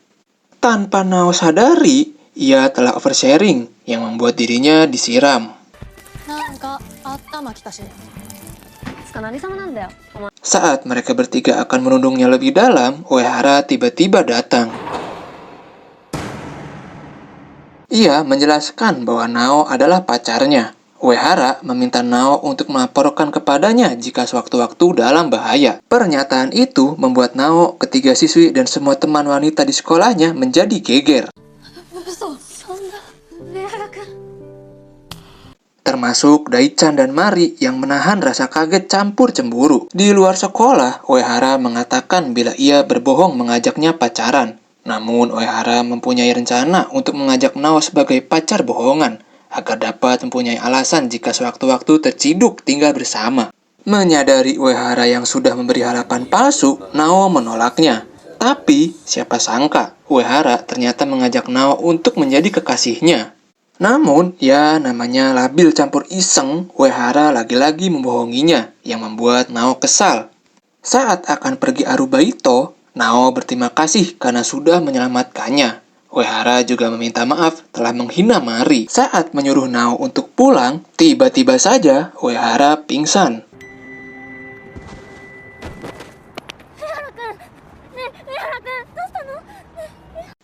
Tanpa Nao sadari, ia telah oversharing yang membuat dirinya disiram. Saat mereka bertiga akan menundungnya lebih dalam, Uehara tiba-tiba datang. Ia menjelaskan bahwa Nao adalah pacarnya. Uehara meminta Nao untuk melaporkan kepadanya jika sewaktu-waktu dalam bahaya. Pernyataan itu membuat Nao, ketiga siswi, dan semua teman wanita di sekolahnya menjadi geger. Termasuk Daichan dan Mari yang menahan rasa kaget campur cemburu. Di luar sekolah, Uehara mengatakan bila ia berbohong mengajaknya pacaran. Namun Uehara mempunyai rencana untuk mengajak Nao sebagai pacar bohongan, agar dapat mempunyai alasan jika sewaktu-waktu terciduk tinggal bersama. Menyadari Uehara yang sudah memberi harapan palsu, Nao menolaknya. Tapi, siapa sangka, Uehara ternyata mengajak Nao untuk menjadi kekasihnya. Namun, ya namanya labil campur iseng, Uehara lagi-lagi membohonginya, yang membuat Nao kesal. Saat akan pergi Arubaito, Nao berterima kasih karena sudah menyelamatkannya. Uehara juga meminta maaf telah menghina Mari. Saat menyuruh Nao untuk pulang, tiba-tiba saja Uehara pingsan.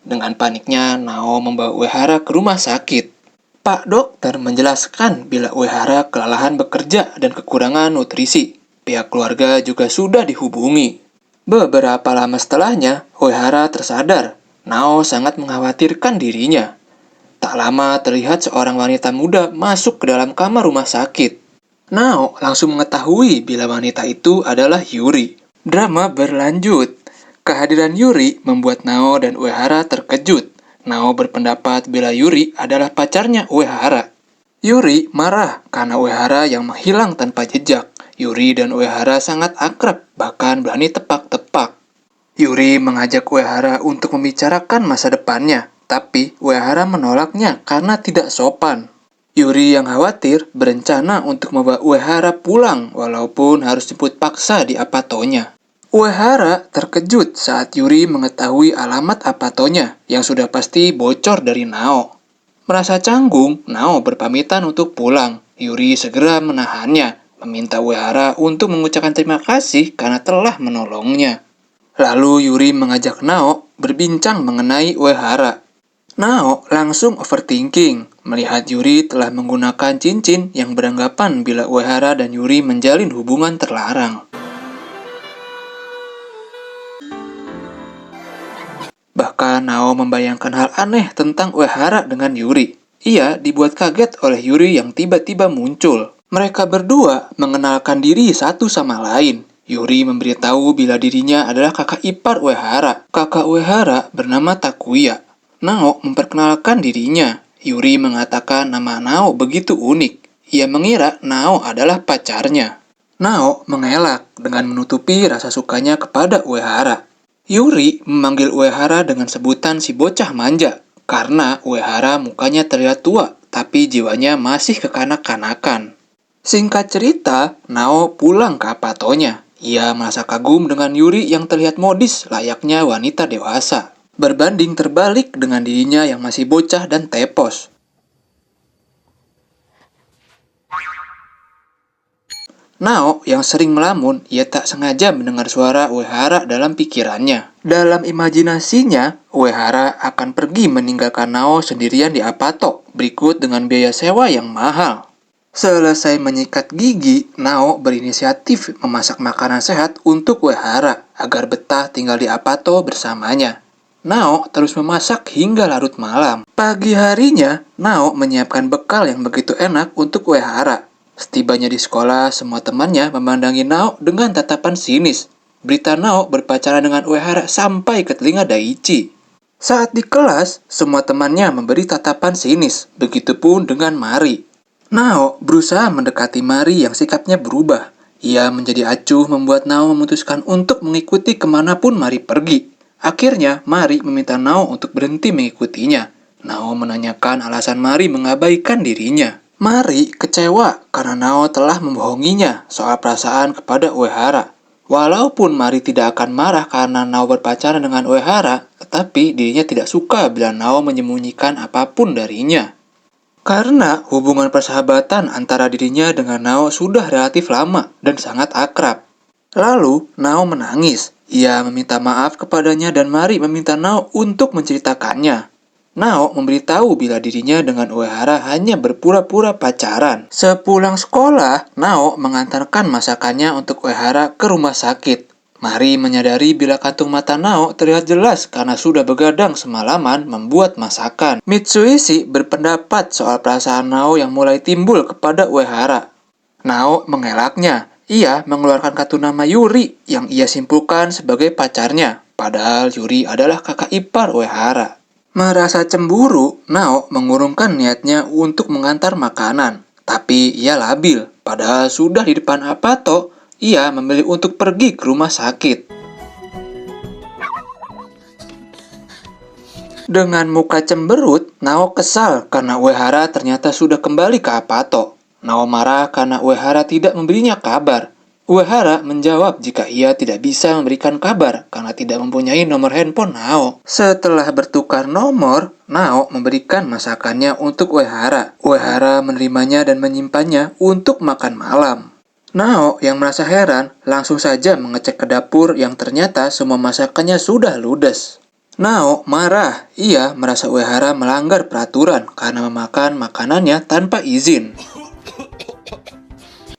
Dengan paniknya, Nao membawa Uehara ke rumah sakit. Pak dokter menjelaskan bila Uehara kelelahan bekerja dan kekurangan nutrisi. Pihak keluarga juga sudah dihubungi. Beberapa lama setelahnya, Uehara tersadar. Nao sangat mengkhawatirkan dirinya. Tak lama terlihat seorang wanita muda masuk ke dalam kamar rumah sakit. Nao langsung mengetahui bila wanita itu adalah Yuri. Drama berlanjut. Kehadiran Yuri membuat Nao dan Uehara terkejut. Nao berpendapat bila Yuri adalah pacarnya Uehara. Yuri marah karena Uehara yang menghilang tanpa jejak. Yuri dan Uehara sangat akrab, bahkan berani tepak-tepak. Yuri mengajak Uehara untuk membicarakan masa depannya, tapi Uehara menolaknya karena tidak sopan. Yuri yang khawatir berencana untuk membawa Uehara pulang walaupun harus jemput paksa di apatonya. Uehara terkejut saat Yuri mengetahui alamat apatonya yang sudah pasti bocor dari Nao. Merasa canggung, Nao berpamitan untuk pulang. Yuri segera menahannya, meminta Uehara untuk mengucapkan terima kasih karena telah menolongnya. Lalu Yuri mengajak Nao berbincang mengenai Uehara. Nao langsung overthinking melihat Yuri telah menggunakan cincin yang beranggapan bila Uehara dan Yuri menjalin hubungan terlarang. Bahkan Nao membayangkan hal aneh tentang Uehara dengan Yuri. Ia dibuat kaget oleh Yuri yang tiba-tiba muncul. Mereka berdua mengenalkan diri satu sama lain. Yuri memberitahu bila dirinya adalah kakak ipar Uehara. Kakak Uehara bernama Takuya. Nao memperkenalkan dirinya. Yuri mengatakan nama Nao begitu unik. Ia mengira Nao adalah pacarnya. Nao mengelak dengan menutupi rasa sukanya kepada Uehara. Yuri memanggil Uehara dengan sebutan si bocah manja karena Uehara mukanya terlihat tua tapi jiwanya masih kekanak-kanakan. Singkat cerita, Nao pulang ke apatonya. Ia merasa kagum dengan Yuri yang terlihat modis layaknya wanita dewasa. Berbanding terbalik dengan dirinya yang masih bocah dan tepos. Nao yang sering melamun, ia tak sengaja mendengar suara Uehara dalam pikirannya. Dalam imajinasinya, Uehara akan pergi meninggalkan Nao sendirian di apato, berikut dengan biaya sewa yang mahal. Selesai menyikat gigi, Nao berinisiatif memasak makanan sehat untuk Uehara agar betah tinggal di apato bersamanya. Nao terus memasak hingga larut malam. Pagi harinya, Nao menyiapkan bekal yang begitu enak untuk Uehara. Setibanya di sekolah, semua temannya memandangi Nao dengan tatapan sinis. Berita Nao berpacaran dengan Uehara sampai ke telinga Daichi. Saat di kelas, semua temannya memberi tatapan sinis. Begitupun dengan Mari. Nao berusaha mendekati Mari yang sikapnya berubah. Ia menjadi acuh membuat Nao memutuskan untuk mengikuti kemanapun Mari pergi. Akhirnya, Mari meminta Nao untuk berhenti mengikutinya. Nao menanyakan alasan Mari mengabaikan dirinya. Mari kecewa karena Nao telah membohonginya soal perasaan kepada Uehara. Walaupun Mari tidak akan marah karena Nao berpacaran dengan Uehara, tetapi dirinya tidak suka bila Nao menyembunyikan apapun darinya. Karena hubungan persahabatan antara dirinya dengan Nao sudah relatif lama dan sangat akrab. Lalu, Nao menangis. Ia meminta maaf kepadanya dan Mari meminta Nao untuk menceritakannya. Nao memberitahu bila dirinya dengan Uehara hanya berpura-pura pacaran. Sepulang sekolah, Nao mengantarkan masakannya untuk Uehara ke rumah sakit. Mari menyadari bila kantung mata Nao terlihat jelas karena sudah begadang semalaman membuat masakan. Mitsuishi berpendapat soal perasaan Nao yang mulai timbul kepada Uehara. Nao mengelaknya. Ia mengeluarkan kartu nama Yuri yang ia simpulkan sebagai pacarnya, padahal Yuri adalah kakak ipar Uehara. Merasa cemburu, Nao mengurungkan niatnya untuk mengantar makanan, tapi ia labil, padahal sudah di depan apato, ia memilih untuk pergi ke rumah sakit. Dengan muka cemberut, Nao kesal karena Uehara ternyata sudah kembali ke apato. Nao marah karena Uehara tidak memberinya kabar. Uehara menjawab jika ia tidak bisa memberikan kabar karena tidak mempunyai nomor handphone Nao. Setelah bertukar nomor, Nao memberikan masakannya untuk Uehara. Uehara menerimanya dan menyimpannya untuk makan malam. Nao yang merasa heran langsung saja mengecek ke dapur yang ternyata semua masakannya sudah ludes. Nao marah. Ia merasa Uehara melanggar peraturan karena memakan makanannya tanpa izin.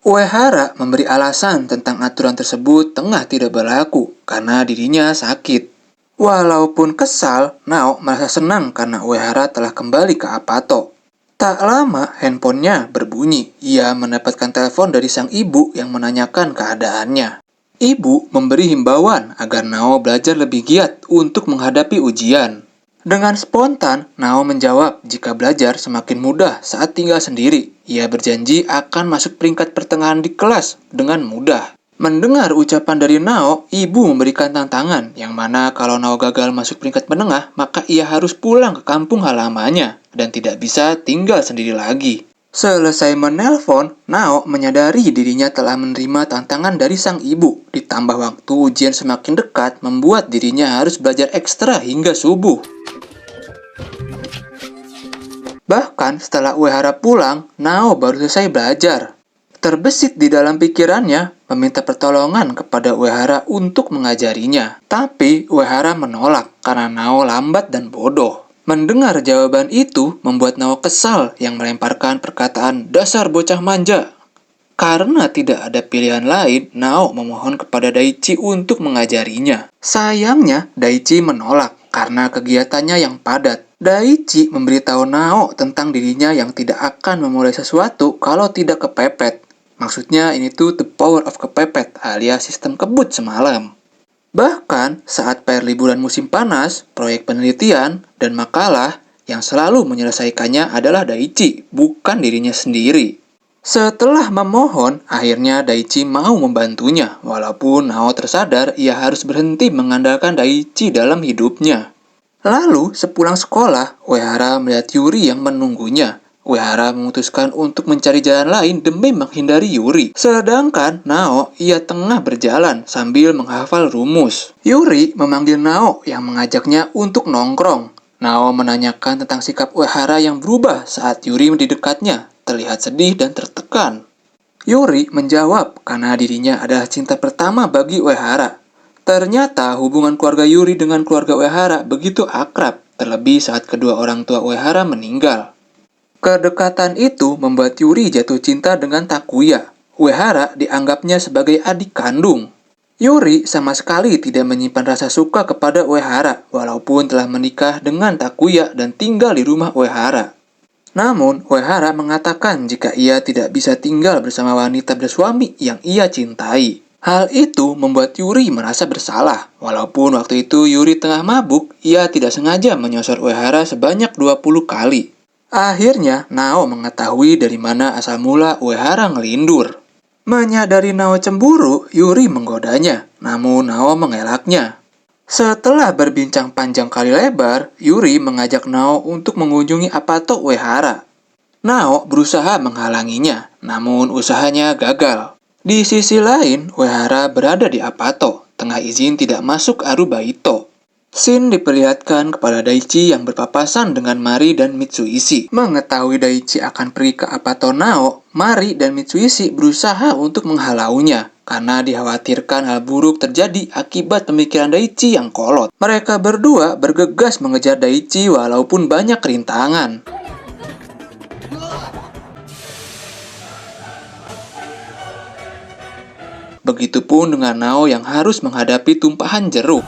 Uehara memberi alasan tentang aturan tersebut tengah tidak berlaku karena dirinya sakit. Walaupun kesal, Nao merasa senang karena Uehara telah kembali ke apato. Tak lama handphonenya berbunyi. Ia mendapatkan telepon dari sang ibu yang menanyakan keadaannya. Ibu memberi himbauan agar Nao belajar lebih giat untuk menghadapi ujian. Dengan spontan, Nao menjawab jika belajar semakin mudah saat tinggal sendiri. Ia berjanji akan masuk peringkat pertengahan di kelas dengan mudah. Mendengar ucapan dari Nao, ibu memberikan tantangan yang mana kalau Nao gagal masuk peringkat menengah, maka ia harus pulang ke kampung halamannya dan tidak bisa tinggal sendiri lagi. Selesai menelpon, Nao menyadari dirinya telah menerima tantangan dari sang ibu. Ditambah waktu ujian semakin dekat, membuat dirinya harus belajar ekstra hingga subuh. Bahkan setelah Uehara pulang, Nao baru selesai belajar. Terbesit di dalam pikirannya, meminta pertolongan kepada Uehara untuk mengajarinya. Tapi Uehara menolak karena Nao lambat dan bodoh. Mendengar jawaban itu membuat Nao kesal yang melemparkan perkataan dasar bocah manja. Karena tidak ada pilihan lain, Nao memohon kepada Daichi untuk mengajarinya. Sayangnya, Daichi menolak karena kegiatannya yang padat. Daichi memberitahu Nao tentang dirinya yang tidak akan memulai sesuatu kalau tidak kepepet. Maksudnya ini tuh the power of kepepet alias sistem kebut semalam. Bahkan saat PR liburan musim panas, proyek penelitian, dan makalah yang selalu menyelesaikannya adalah Daichi, bukan dirinya sendiri. Setelah memohon, akhirnya Daichi mau membantunya, walaupun Nao tersadar ia harus berhenti mengandalkan Daichi dalam hidupnya. Lalu, sepulang sekolah, Uehara melihat Yuri yang menunggunya. Uehara memutuskan untuk mencari jalan lain demi menghindari Yuri. Sedangkan Nao, ia tengah berjalan sambil menghafal rumus. Yuri memanggil Nao yang mengajaknya untuk nongkrong. Nao menanyakan tentang sikap Uehara yang berubah saat Yuri di dekatnya, terlihat sedih dan tertekan. Yuri menjawab karena dirinya adalah cinta pertama bagi Uehara. Ternyata hubungan keluarga Yuri dengan keluarga Uehara begitu akrab, terlebih saat kedua orang tua Uehara meninggal. Kedekatan itu membuat Yuri jatuh cinta dengan Takuya. Uehara dianggapnya sebagai adik kandung. Yuri sama sekali tidak menyimpan rasa suka kepada Uehara, walaupun telah menikah dengan Takuya dan tinggal di rumah Uehara. Namun, Uehara mengatakan jika ia tidak bisa tinggal bersama wanita bersuami yang ia cintai. Hal itu membuat Yuri merasa bersalah. Walaupun waktu itu Yuri tengah mabuk, ia tidak sengaja menyosor Uehara sebanyak 20 kali. Akhirnya, Nao mengetahui dari mana asal mula Uehara ngelindur. Menyadari Nao cemburu, Yuri menggodanya, namun Nao mengelaknya. Setelah berbincang panjang kali lebar, Yuri mengajak Nao untuk mengunjungi Apato Uehara. Nao berusaha menghalanginya, namun usahanya gagal. Di sisi lain, Uehara berada di Apato, tengah izin tidak masuk Arubaito. Scene diperlihatkan kepada Daichi yang berpapasan dengan Mari dan Mitsuishi. Mengetahui Daichi akan pergi ke Apato Nao, Mari dan Mitsuishi berusaha untuk menghalaunya karena dikhawatirkan hal buruk terjadi akibat pemikiran Daichi yang kolot. Mereka berdua bergegas mengejar Daichi walaupun banyak rintangan. Begitupun dengan Nao yang harus menghadapi tumpahan jeruk.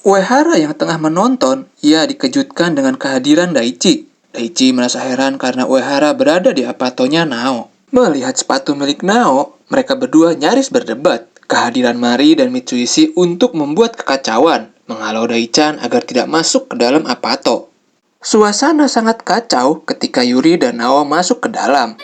Uehara yang tengah menonton, ia dikejutkan dengan kehadiran Daichi. Daichi merasa heran karena Uehara berada di apatonya Nao. Melihat sepatu milik Nao, mereka berdua nyaris berdebat. Kehadiran Mari dan Mitsuishi untuk membuat kekacauan, menghalau Daichan agar tidak masuk ke dalam apato. Suasana sangat kacau ketika Yuri dan Nao masuk ke dalam.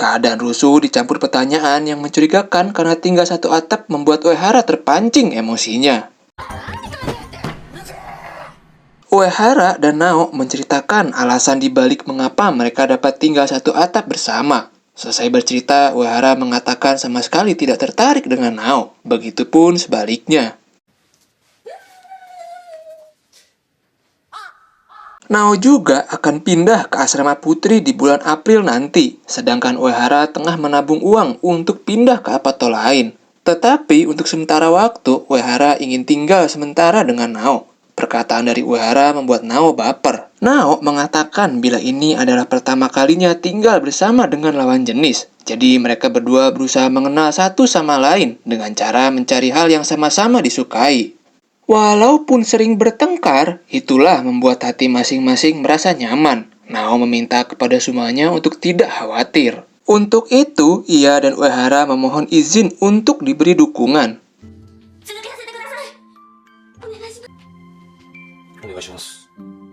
Keadaan rusuh dicampur pertanyaan yang mencurigakan karena tinggal satu atap membuat Uehara terpancing emosinya. Uehara dan Nao menceritakan alasan dibalik mengapa mereka dapat tinggal satu atap bersama. Selesai bercerita, Uehara mengatakan sama sekali tidak tertarik dengan Nao. Begitupun sebaliknya. Nao juga akan pindah ke asrama putri di bulan April nanti, sedangkan Uehara tengah menabung uang untuk pindah ke apato lain. Tetapi untuk sementara waktu, Uehara ingin tinggal sementara dengan Nao. Perkataan dari Uehara membuat Nao baper. Nao mengatakan bila ini adalah pertama kalinya tinggal bersama dengan lawan jenis. Jadi mereka berdua berusaha mengenal satu sama lain dengan cara mencari hal yang sama-sama disukai. Walaupun sering bertengkar, itulah membuat hati masing-masing merasa nyaman. Nao meminta kepada semuanya untuk tidak khawatir. Untuk itu, ia dan Uehara memohon izin untuk diberi dukungan.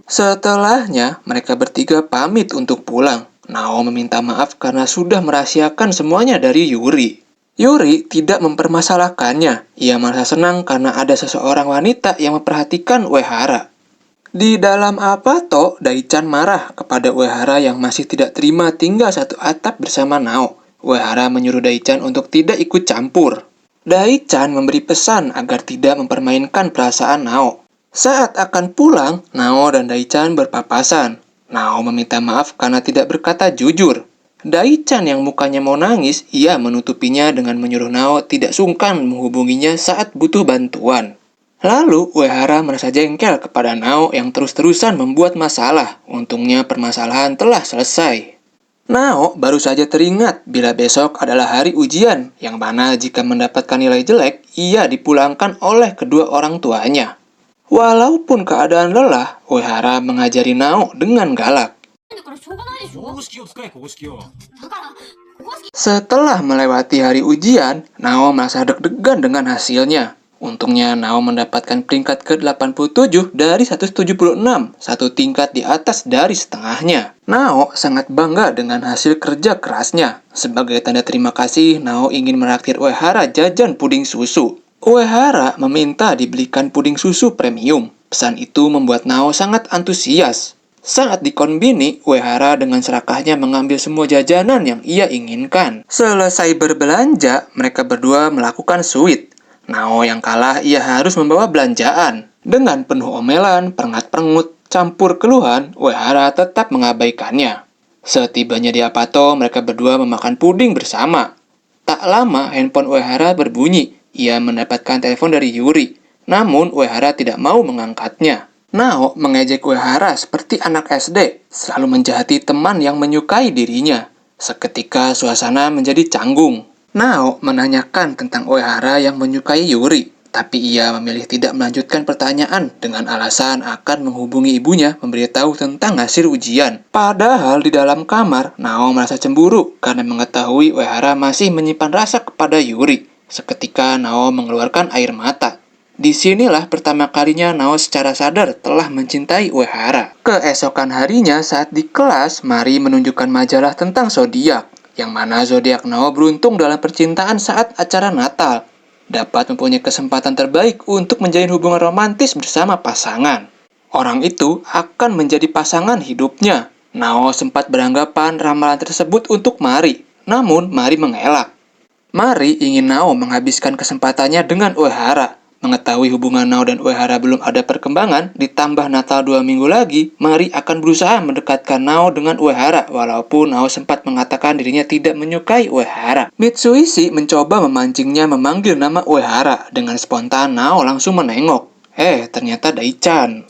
Setelahnya, mereka bertiga pamit untuk pulang. Nao meminta maaf karena sudah merahasiakan semuanya dari Yuri. Yuri tidak mempermasalahkannya. Ia merasa senang karena ada seseorang wanita yang memperhatikan Uehara. Di dalam Apato, Daichan marah kepada Uehara yang masih tidak terima tinggal satu atap bersama Nao. Uehara menyuruh Daichan untuk tidak ikut campur. Daichan memberi pesan agar tidak mempermainkan perasaan Nao. Saat akan pulang, Nao dan Daichan berpapasan. Nao meminta maaf karena tidak berkata jujur. Daichan yang mukanya mau nangis, ia menutupinya dengan menyuruh Nao tidak sungkan menghubunginya saat butuh bantuan. Lalu, Uehara merasa jengkel kepada Nao yang terus-terusan membuat masalah. Untungnya permasalahan telah selesai. Nao baru saja teringat bila besok adalah hari ujian, yang mana jika mendapatkan nilai jelek, ia dipulangkan oleh kedua orang tuanya. Walaupun keadaan lelah, Uehara mengajari Nao dengan galak. Setelah melewati hari ujian, Nao merasa deg-degan dengan hasilnya. Untungnya Nao mendapatkan peringkat ke-87 dari 176, satu tingkat di atas dari setengahnya. Nao sangat bangga dengan hasil kerja kerasnya. Sebagai tanda terima kasih, Nao ingin menraktir Uehara jajan puding susu. Uehara meminta dibelikan puding susu premium. Pesan itu membuat Nao sangat antusias. Saat di konbini, Uehara dengan serakahnya mengambil semua jajanan yang ia inginkan. Selesai berbelanja, mereka berdua melakukan sweet. Nao yang kalah, ia harus membawa belanjaan. Dengan penuh omelan, perengat-perengut, campur keluhan, Uehara tetap mengabaikannya. Setibanya di Apato, mereka berdua memakan puding bersama. Tak lama, handphone Uehara berbunyi. Ia mendapatkan telepon dari Yuri. Namun, Uehara tidak mau mengangkatnya. Nao mengejek Uehara seperti anak SD, selalu menjahati teman yang menyukai dirinya. Seketika suasana menjadi canggung. Nao menanyakan tentang Uehara yang menyukai Yuri, tapi ia memilih tidak melanjutkan pertanyaan dengan alasan akan menghubungi ibunya memberitahu tentang hasil ujian. Padahal di dalam kamar, Nao merasa cemburu karena mengetahui Uehara masih menyimpan rasa kepada Yuri. Seketika Nao mengeluarkan air mata. Disinilah pertama kalinya Nao secara sadar telah mencintai Uehara. Keesokan harinya saat di kelas, Mari menunjukkan majalah tentang zodiak, yang mana zodiak Nao beruntung dalam percintaan saat acara Natal. Dapat mempunyai kesempatan terbaik untuk menjalin hubungan romantis bersama pasangan. Orang itu akan menjadi pasangan hidupnya. Nao sempat beranggapan ramalan tersebut untuk Mari, namun Mari mengelak. Mari ingin Nao menghabiskan kesempatannya dengan Uehara. Mengetahui hubungan Nao dan Uehara belum ada perkembangan, ditambah Natal 2 minggu lagi, Mari akan berusaha mendekatkan Nao dengan Uehara, walaupun Nao sempat mengatakan dirinya tidak menyukai Uehara. Mitsuishi mencoba memancingnya memanggil nama Uehara. Dengan spontan, Nao langsung menengok. Ternyata Daichan.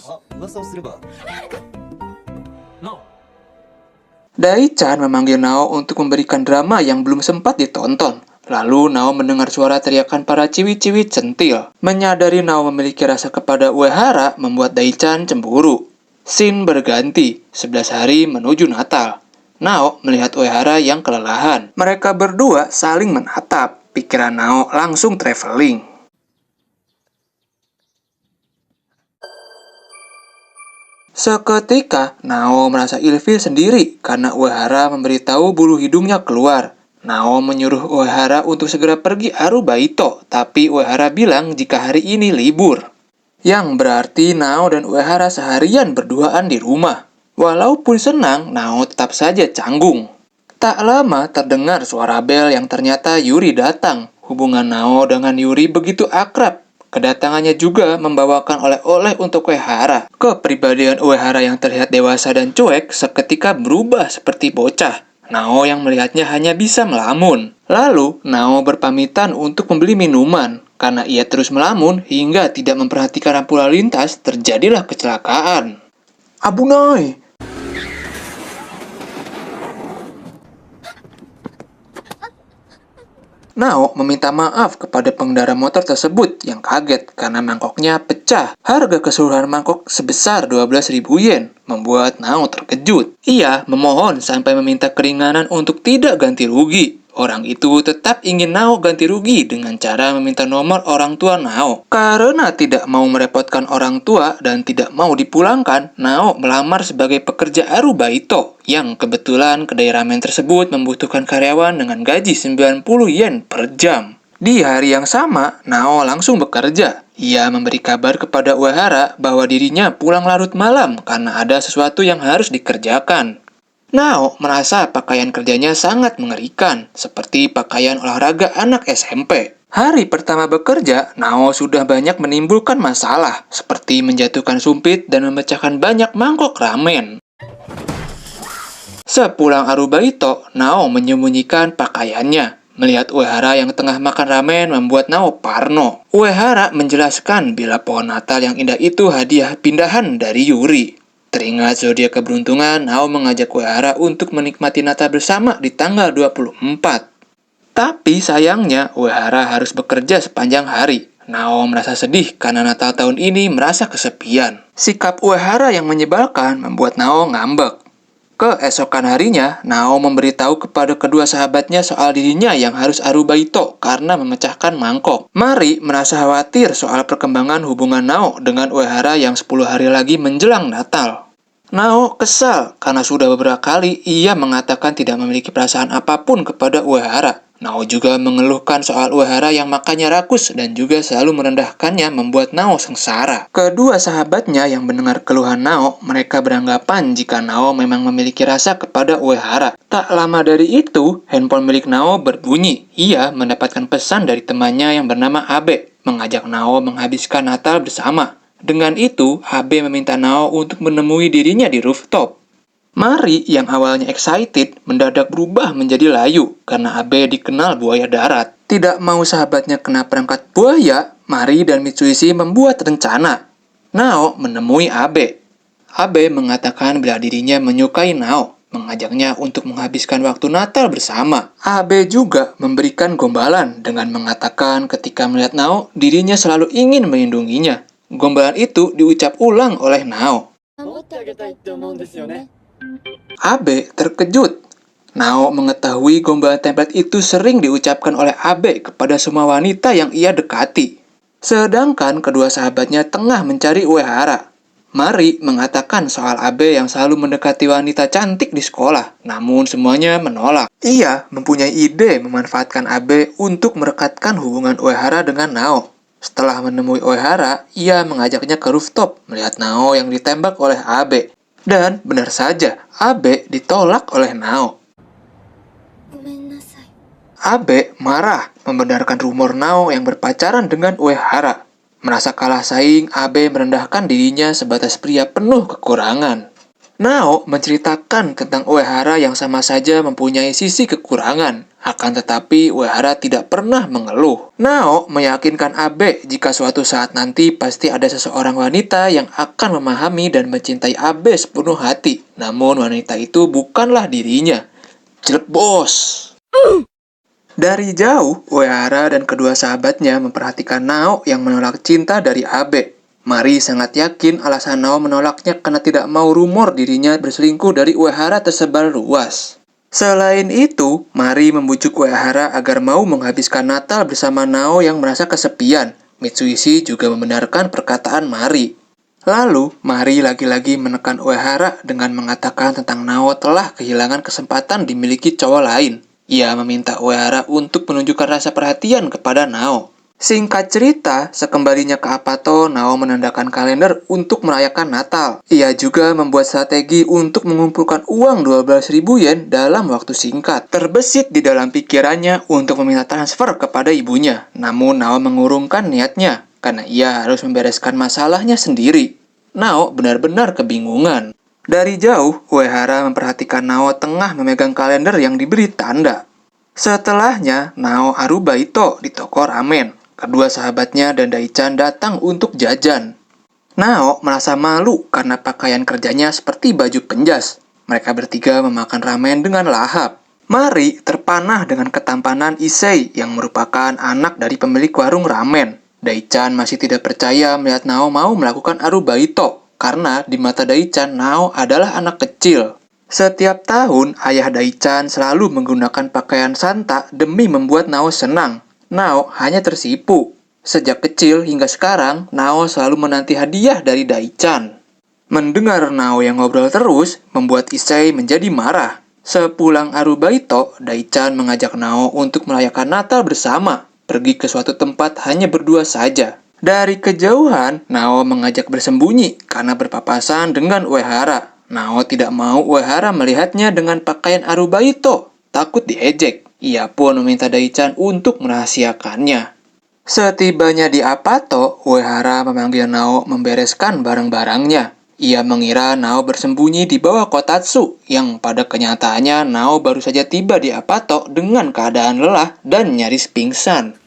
Daichan memanggil Nao untuk memberikan drama yang belum sempat ditonton. Lalu Nao mendengar suara teriakan para ciwi-ciwi centil. Menyadari Nao memiliki rasa kepada Uehara membuat Daichan cemburu. Scene berganti, 11 hari menuju Natal. Nao melihat Uehara yang kelelahan. Mereka berdua saling menatap. Pikiran Nao langsung traveling. Seketika, Nao merasa ilfil sendiri karena Uehara memberitahu bulu hidungnya keluar. Nao menyuruh Uehara untuk segera pergi Arubaito, tapi Uehara bilang jika hari ini libur. Yang berarti Nao dan Uehara seharian berduaan di rumah. Walaupun senang, Nao tetap saja canggung. Tak lama terdengar suara bel yang ternyata Yuri datang. Hubungan Nao dengan Yuri begitu akrab. Kedatangannya juga membawakan oleh-oleh untuk Uehara. Kepribadian Uehara yang terlihat dewasa dan cuek seketika berubah seperti bocah. Nao yang melihatnya hanya bisa melamun. Lalu, Nao berpamitan untuk membeli minuman. Karena ia terus melamun hingga tidak memperhatikan lampu lalu lintas, terjadilah kecelakaan. Abunai! Nao meminta maaf kepada pengendara motor tersebut yang kaget karena mangkoknya pecah. Harga keseluruhan mangkok sebesar 12.000 yen, membuat Nao terkejut. Ia memohon sampai meminta keringanan untuk tidak ganti rugi. Orang itu tetap ingin Nao ganti rugi dengan cara meminta nomor orang tua Nao. Karena tidak mau merepotkan orang tua dan tidak mau dipulangkan, Nao melamar sebagai pekerja arubaito, yang kebetulan kedai ramen tersebut membutuhkan karyawan dengan gaji 90 yen per jam. Di hari yang sama, Nao langsung bekerja. Ia memberi kabar kepada Uehara bahwa dirinya pulang larut malam karena ada sesuatu yang harus dikerjakan. Nao merasa pakaian kerjanya sangat mengerikan, seperti pakaian olahraga anak SMP. Hari pertama bekerja, Nao sudah banyak menimbulkan masalah, seperti menjatuhkan sumpit dan memecahkan banyak mangkok ramen. Sepulang arubaito, Nao menyembunyikan pakaiannya. Melihat Uehara yang tengah makan ramen membuat Nao parno. Uehara menjelaskan bila pohon Natal yang indah itu hadiah pindahan dari Yuri. Teringat zodiak keberuntungan, Nao mengajak Uehara untuk menikmati Natal bersama di tanggal 24. Tapi sayangnya, Uehara harus bekerja sepanjang hari. Nao merasa sedih karena Natal tahun ini merasa kesepian. Sikap Uehara yang menyebalkan membuat Nao ngambek. Keesokan harinya, Nao memberitahu kepada kedua sahabatnya soal dirinya yang harus arubaito karena memecahkan mangkok. Mari merasa khawatir soal perkembangan hubungan Nao dengan Uehara yang 10 hari lagi menjelang Natal. Nao kesal karena sudah beberapa kali ia mengatakan tidak memiliki perasaan apapun kepada Uehara. Nao juga mengeluhkan soal Uehara yang makannya rakus dan juga selalu merendahkannya membuat Nao sengsara. Kedua sahabatnya yang mendengar keluhan Nao, mereka beranggapan jika Nao memang memiliki rasa kepada Uehara. Tak lama dari itu, handphone milik Nao berbunyi. Ia mendapatkan pesan dari temannya yang bernama Abe, mengajak Nao menghabiskan Natal bersama. Dengan itu, Abe meminta Nao untuk menemui dirinya di rooftop. Mari yang awalnya excited mendadak berubah menjadi layu karena Abe dikenal buaya darat. Tidak mau sahabatnya kena perangkat buaya, Mari dan Mitsuishi membuat rencana. Nao menemui Abe. Abe mengatakan bila dirinya menyukai Nao, mengajaknya untuk menghabiskan waktu Natal bersama. Abe juga memberikan gombalan dengan mengatakan ketika melihat Nao, dirinya selalu ingin melindunginya. Gombalan itu diucap ulang oleh Nao. Abe terkejut. Nao mengetahui gombalan template itu sering diucapkan oleh Abe kepada semua wanita yang ia dekati. Sedangkan kedua sahabatnya tengah mencari Uehara. Mari mengatakan soal Abe yang selalu mendekati wanita cantik di sekolah, namun semuanya menolak. Ia mempunyai ide memanfaatkan Abe untuk merekatkan hubungan Uehara dengan Nao. Setelah menemui Uehara, ia mengajaknya ke rooftop melihat Nao yang ditembak oleh Abe. Dan benar saja, Abe ditolak oleh Nao. Abe marah membenarkan rumor Nao yang berpacaran dengan Uehara. Merasa kalah saing, Abe merendahkan dirinya sebatas pria penuh kekurangan. Nao menceritakan tentang Uehara yang sama saja mempunyai sisi kekurangan. Akan tetapi, Uehara tidak pernah mengeluh. Nao meyakinkan Abe jika suatu saat nanti pasti ada seseorang wanita yang akan memahami dan mencintai Abe sepenuh hati. Namun wanita itu bukanlah dirinya. Jelek bos! Dari jauh, Uehara dan kedua sahabatnya memperhatikan Nao yang menolak cinta dari Abe. Mari sangat yakin alasan Nao menolaknya karena tidak mau rumor dirinya berselingkuh dari Uehara tersebar luas. Selain itu, Mari membujuk Uehara agar mau menghabiskan Natal bersama Nao yang merasa kesepian. Mitsuishi juga membenarkan perkataan Mari. Lalu, Mari lagi-lagi menekan Uehara dengan mengatakan tentang Nao telah kehilangan kesempatan dimiliki cowok lain. Ia meminta Uehara untuk menunjukkan rasa perhatian kepada Nao. Singkat cerita, sekembalinya ke Apato, Nao menandakan kalender untuk merayakan Natal. Ia juga membuat strategi untuk mengumpulkan uang 12.000 yen dalam waktu singkat. Terbesit di dalam pikirannya untuk meminta transfer kepada ibunya. Namun Nao mengurungkan niatnya, karena ia harus membereskan masalahnya sendiri. Nao benar-benar kebingungan. Dari jauh, Uehara memperhatikan Nao tengah memegang kalender yang diberi tanda. Setelahnya, Nao arubaito di toko ramen. Kedua sahabatnya dan Dai-chan datang untuk jajan. Nao merasa malu karena pakaian kerjanya seperti baju penjas. Mereka bertiga memakan ramen dengan lahap. Mari terpanah dengan ketampanan Issei yang merupakan anak dari pemilik warung ramen. Daichan masih tidak percaya melihat Nao mau melakukan arubaito, karena di mata Daichan, Nao adalah anak kecil. Setiap tahun, ayah Daichan selalu menggunakan pakaian santa demi membuat Nao senang. Nao hanya tersipu. Sejak kecil hingga sekarang, Nao selalu menanti hadiah dari Daichan. Mendengar Nao yang ngobrol terus, membuat Issei menjadi marah. Sepulang arubaito, Daichan mengajak Nao untuk merayakan Natal bersama. Pergi ke suatu tempat hanya berdua saja. Dari kejauhan, Nao mengajak bersembunyi karena berpapasan dengan Uehara. Nao tidak mau Uehara melihatnya dengan pakaian arubaito. Takut diejek. Ia pun meminta Daichan untuk merahasiakannya. Setibanya di Apato, Uehara memanggil Nao membereskan barang-barangnya. Ia mengira Nao bersembunyi di bawah kotatsu, yang pada kenyataannya Nao baru saja tiba di Apato dengan keadaan lelah dan nyaris pingsan.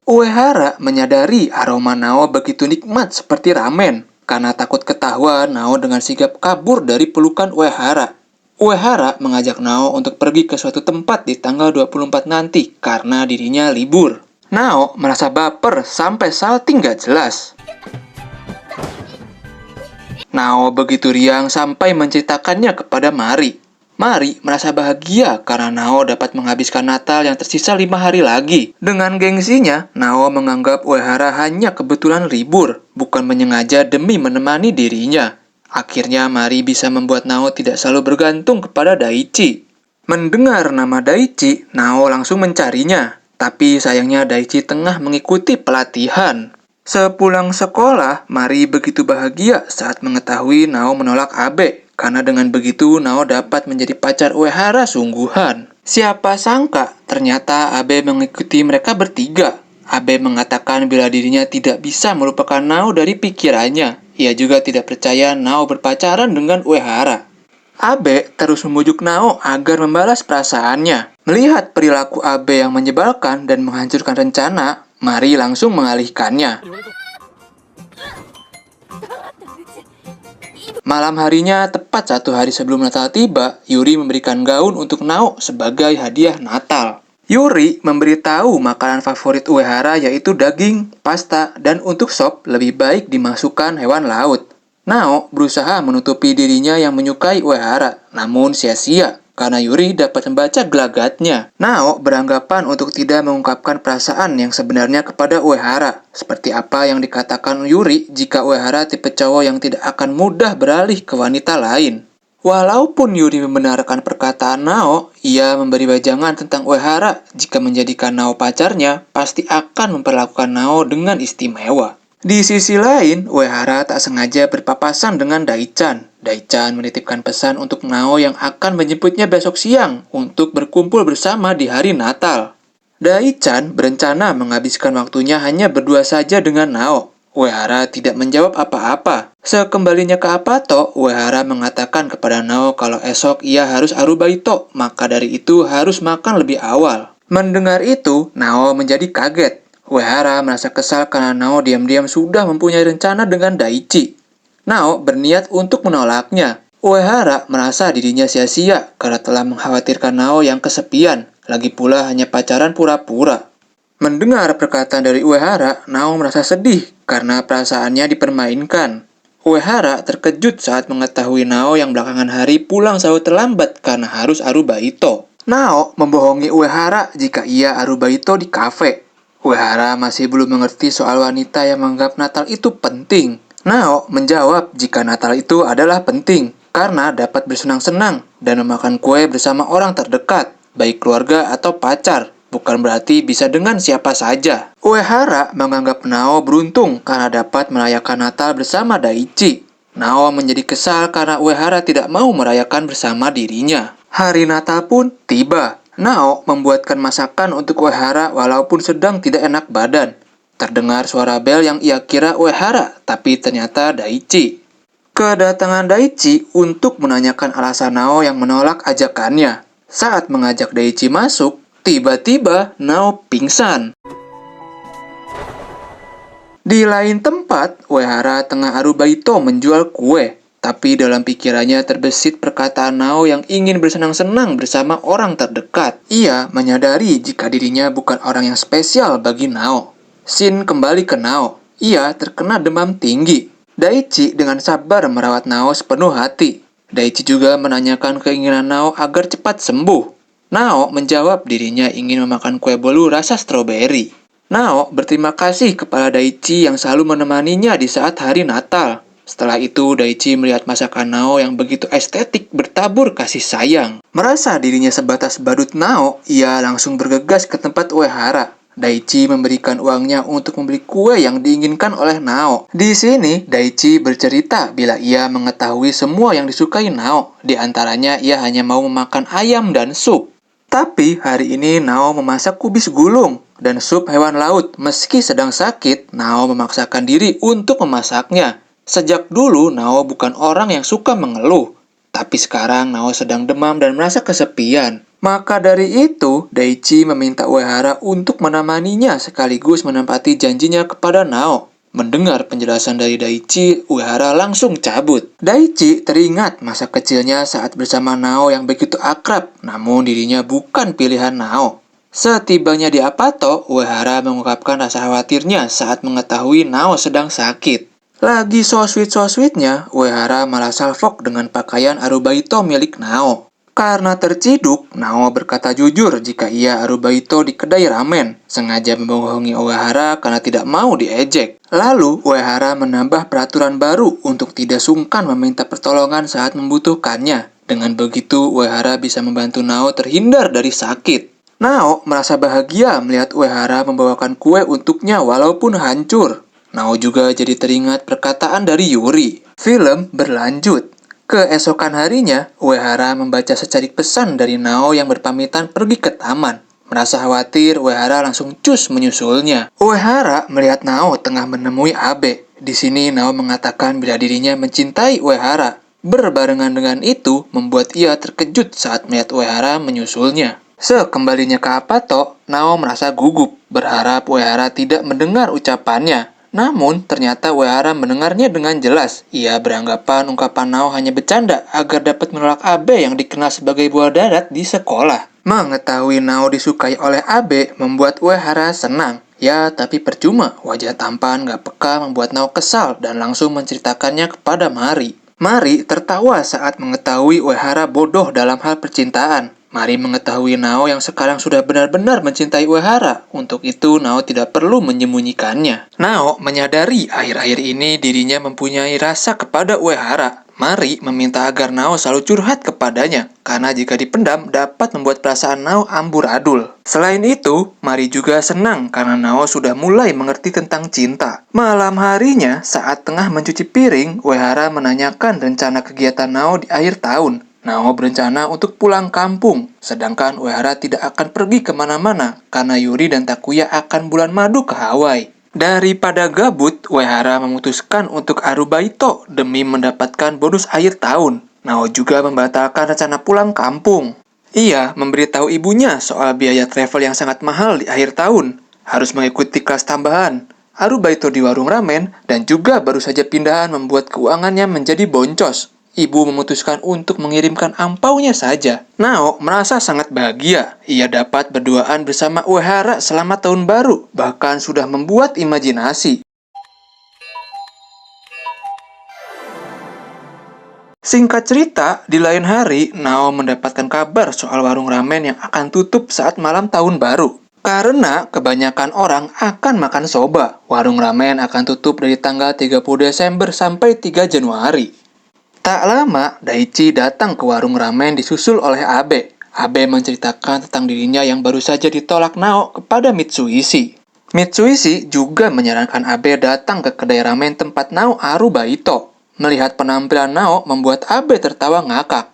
Uehara menyadari aroma Nao begitu nikmat seperti ramen. Karena takut ketahuan, Nao dengan sigap kabur dari pelukan Uehara. Uehara mengajak Nao untuk pergi ke suatu tempat di tanggal 24 nanti karena dirinya libur. Nao merasa baper sampai salting gak jelas. Nao begitu riang sampai menceritakannya kepada Mari. Mari merasa bahagia karena Nao dapat menghabiskan Natal yang tersisa 5 hari lagi. Dengan gengsinya, Nao menganggap Uehara hanya kebetulan libur, bukan menyengaja demi menemani dirinya. Akhirnya Mari bisa membuat Nao tidak selalu bergantung kepada Daichi. Mendengar nama Daichi, Nao langsung mencarinya. Tapi sayangnya Daichi tengah mengikuti pelatihan. Sepulang sekolah, Mari begitu bahagia saat mengetahui Nao menolak Abe. Karena dengan begitu, Nao dapat menjadi pacar Uehara sungguhan. Siapa sangka, ternyata Abe mengikuti mereka bertiga. Abe mengatakan bila dirinya tidak bisa melupakan Nao dari pikirannya. Ia juga tidak percaya Nao berpacaran dengan Uehara. Abe terus membujuk Nao agar membalas perasaannya. Melihat perilaku Abe yang menyebalkan dan menghancurkan rencana, Mari langsung mengalihkannya. Malam harinya, tepat 1 hari sebelum Natal tiba, Yuri memberikan gaun untuk Nao sebagai hadiah Natal. Yuri memberitahu makanan favorit Uehara yaitu daging, pasta, dan untuk sop lebih baik dimasukkan hewan laut. Nao berusaha menutupi dirinya yang menyukai Uehara, namun sia-sia. Karena Yuri dapat membaca gelagatnya. Nao beranggapan untuk tidak mengungkapkan perasaan yang sebenarnya kepada Uehara. Seperti apa yang dikatakan Yuri jika Uehara tipe cowok yang tidak akan mudah beralih ke wanita lain. Walaupun Yuri membenarkan perkataan Nao, ia memberi wejangan tentang Uehara. Jika menjadikan Nao pacarnya, pasti akan memperlakukan Nao dengan istimewa. Di sisi lain, Uehara tak sengaja berpapasan dengan Daichan. Daichan menitipkan pesan untuk Nao yang akan menjemputnya besok siang untuk berkumpul bersama di hari Natal. Daichan berencana menghabiskan waktunya hanya berdua saja dengan Nao. Uehara tidak menjawab apa-apa. Sekembalinya ke Apato, Uehara mengatakan kepada Nao kalau esok ia harus arubaito, maka dari itu harus makan lebih awal. Mendengar itu, Nao menjadi kaget. Uehara merasa kesal karena Nao diam-diam sudah mempunyai rencana dengan Daichi. Nao berniat untuk menolaknya. Uehara merasa dirinya sia-sia karena telah mengkhawatirkan Nao yang kesepian, lagi pula hanya pacaran pura-pura. Mendengar perkataan dari Uehara, Nao merasa sedih karena perasaannya dipermainkan. Uehara terkejut saat mengetahui Nao yang belakangan hari pulang selalu terlambat karena harus arubaito. Nao membohongi Uehara jika ia arubaito di kafe. Uehara masih belum mengerti soal wanita yang menganggap Natal itu penting. Nao menjawab jika Natal itu adalah penting karena dapat bersenang-senang dan memakan kue bersama orang terdekat, baik keluarga atau pacar. Bukan berarti bisa dengan siapa saja. Uehara menganggap Nao beruntung karena dapat merayakan Natal bersama Daichi. Nao menjadi kesal karena Uehara tidak mau merayakan bersama dirinya. Hari Natal pun tiba. Nao membuatkan masakan untuk Uehara walaupun sedang tidak enak badan. Terdengar suara bel yang ia kira Uehara, tapi ternyata Daichi. Kedatangan Daichi untuk menanyakan alasan Nao yang menolak ajakannya. Saat mengajak Daichi masuk, tiba-tiba Nao pingsan. Di lain tempat, Uehara tengah arubaito menjual kue. Tapi dalam pikirannya terbesit perkataan Nao yang ingin bersenang-senang bersama orang terdekat. Ia menyadari jika dirinya bukan orang yang spesial bagi Nao. Shin kembali ke Nao. Ia terkena demam tinggi. Daichi dengan sabar merawat Nao sepenuh hati. Daichi juga menanyakan keinginan Nao agar cepat sembuh. Nao menjawab dirinya ingin memakan kue bolu rasa stroberi. Nao berterima kasih kepada Daichi yang selalu menemaninya di saat hari Natal. Setelah itu, Daichi melihat masakan Nao yang begitu estetik bertabur kasih sayang. Merasa dirinya sebatas badut Nao, ia langsung bergegas ke tempat Uehara. Daichi memberikan uangnya untuk membeli kue yang diinginkan oleh Nao. Di sini, Daichi bercerita bila ia mengetahui semua yang disukai Nao. Di antaranya, ia hanya mau memakan ayam dan sup. Tapi hari ini Nao memasak kubis gulung dan sup hewan laut. Meski sedang sakit, Nao memaksakan diri untuk memasaknya. Sejak dulu, Nao bukan orang yang suka mengeluh. Tapi sekarang Nao sedang demam dan merasa kesepian. Maka dari itu, Daichi meminta Uehara untuk menemaninya sekaligus menempati janjinya kepada Nao. Mendengar penjelasan dari Daichi, Uehara langsung cabut. Daichi teringat masa kecilnya saat bersama Nao yang begitu akrab, namun dirinya bukan pilihan Nao. Setibanya di Apato, Uehara mengungkapkan rasa khawatirnya saat mengetahui Nao sedang sakit. Lagi so sweet-nya, Uehara malah salfok dengan pakaian Arubaito milik Nao. Karena terciduk, Nao berkata jujur jika ia Arubaito di kedai ramen, sengaja membohongi Uehara karena tidak mau diejek. Lalu, Uehara menambah peraturan baru untuk tidak sungkan meminta pertolongan saat membutuhkannya. Dengan begitu, Uehara bisa membantu Nao terhindar dari sakit. Nao merasa bahagia melihat Uehara membawakan kue untuknya walaupun hancur. Nao juga jadi teringat perkataan dari Yuri. Film berlanjut. Keesokan harinya, Uehara membaca secarik pesan dari Nao yang berpamitan pergi ke taman. Merasa khawatir, Uehara langsung cus menyusulnya. Uehara melihat Nao tengah menemui Abe. Di sini Nao mengatakan bila dirinya mencintai Uehara. Berbarengan dengan itu, membuat ia terkejut saat melihat Uehara menyusulnya. Sekembalinya ke Apato, Nao merasa gugup, berharap Uehara tidak mendengar ucapannya. Namun, ternyata Uehara mendengarnya dengan jelas. Ia beranggapan ungkapan Nao hanya bercanda agar dapat menolak Abe yang dikenal sebagai buah darat di sekolah. Mengetahui Nao disukai oleh Abe membuat Uehara senang. Ya, tapi percuma. Wajah tampan gak peka membuat Nao kesal dan langsung menceritakannya kepada Mari. Mari tertawa saat mengetahui Uehara bodoh dalam hal percintaan. Mari mengetahui Nao yang sekarang sudah benar-benar mencintai Uehara. Untuk itu, Nao tidak perlu menyembunyikannya. Nao menyadari akhir-akhir ini dirinya mempunyai rasa kepada Uehara. Mari meminta agar Nao selalu curhat kepadanya, karena jika dipendam dapat membuat perasaan Nao amburadul. Selain itu, Mari juga senang karena Nao sudah mulai mengerti tentang cinta. Malam harinya, saat tengah mencuci piring, Uehara menanyakan rencana kegiatan Nao di akhir tahun. Nao berencana untuk pulang kampung, sedangkan Uehara tidak akan pergi kemana-mana karena Yuri dan Takuya akan bulan madu ke Hawaii. Daripada gabut, Uehara memutuskan untuk Arubaito demi mendapatkan bonus akhir tahun. Nao juga membatalkan rencana pulang kampung. Ia memberitahu ibunya soal biaya travel yang sangat mahal di akhir tahun, harus mengikuti kelas tambahan, Arubaito di warung ramen, dan juga baru saja pindahan membuat keuangannya menjadi boncos. Ibu memutuskan untuk mengirimkan angpaunya saja. Nao merasa sangat bahagia. Ia dapat berduaan bersama Uehara selama tahun baru, bahkan sudah membuat imajinasi. Singkat cerita, di lain hari, Nao mendapatkan kabar soal warung ramen yang akan tutup saat malam tahun baru. Karena kebanyakan orang akan makan soba, warung ramen akan tutup dari tanggal 30 Desember sampai 3 Januari. Tak lama, Daichi datang ke warung ramen disusul oleh Abe. Abe menceritakan tentang dirinya yang baru saja ditolak Nao kepada Mitsuishi. Mitsuishi juga menyarankan Abe datang ke kedai ramen tempat Nao Arubaito. Melihat penampilan Nao membuat Abe tertawa ngakak.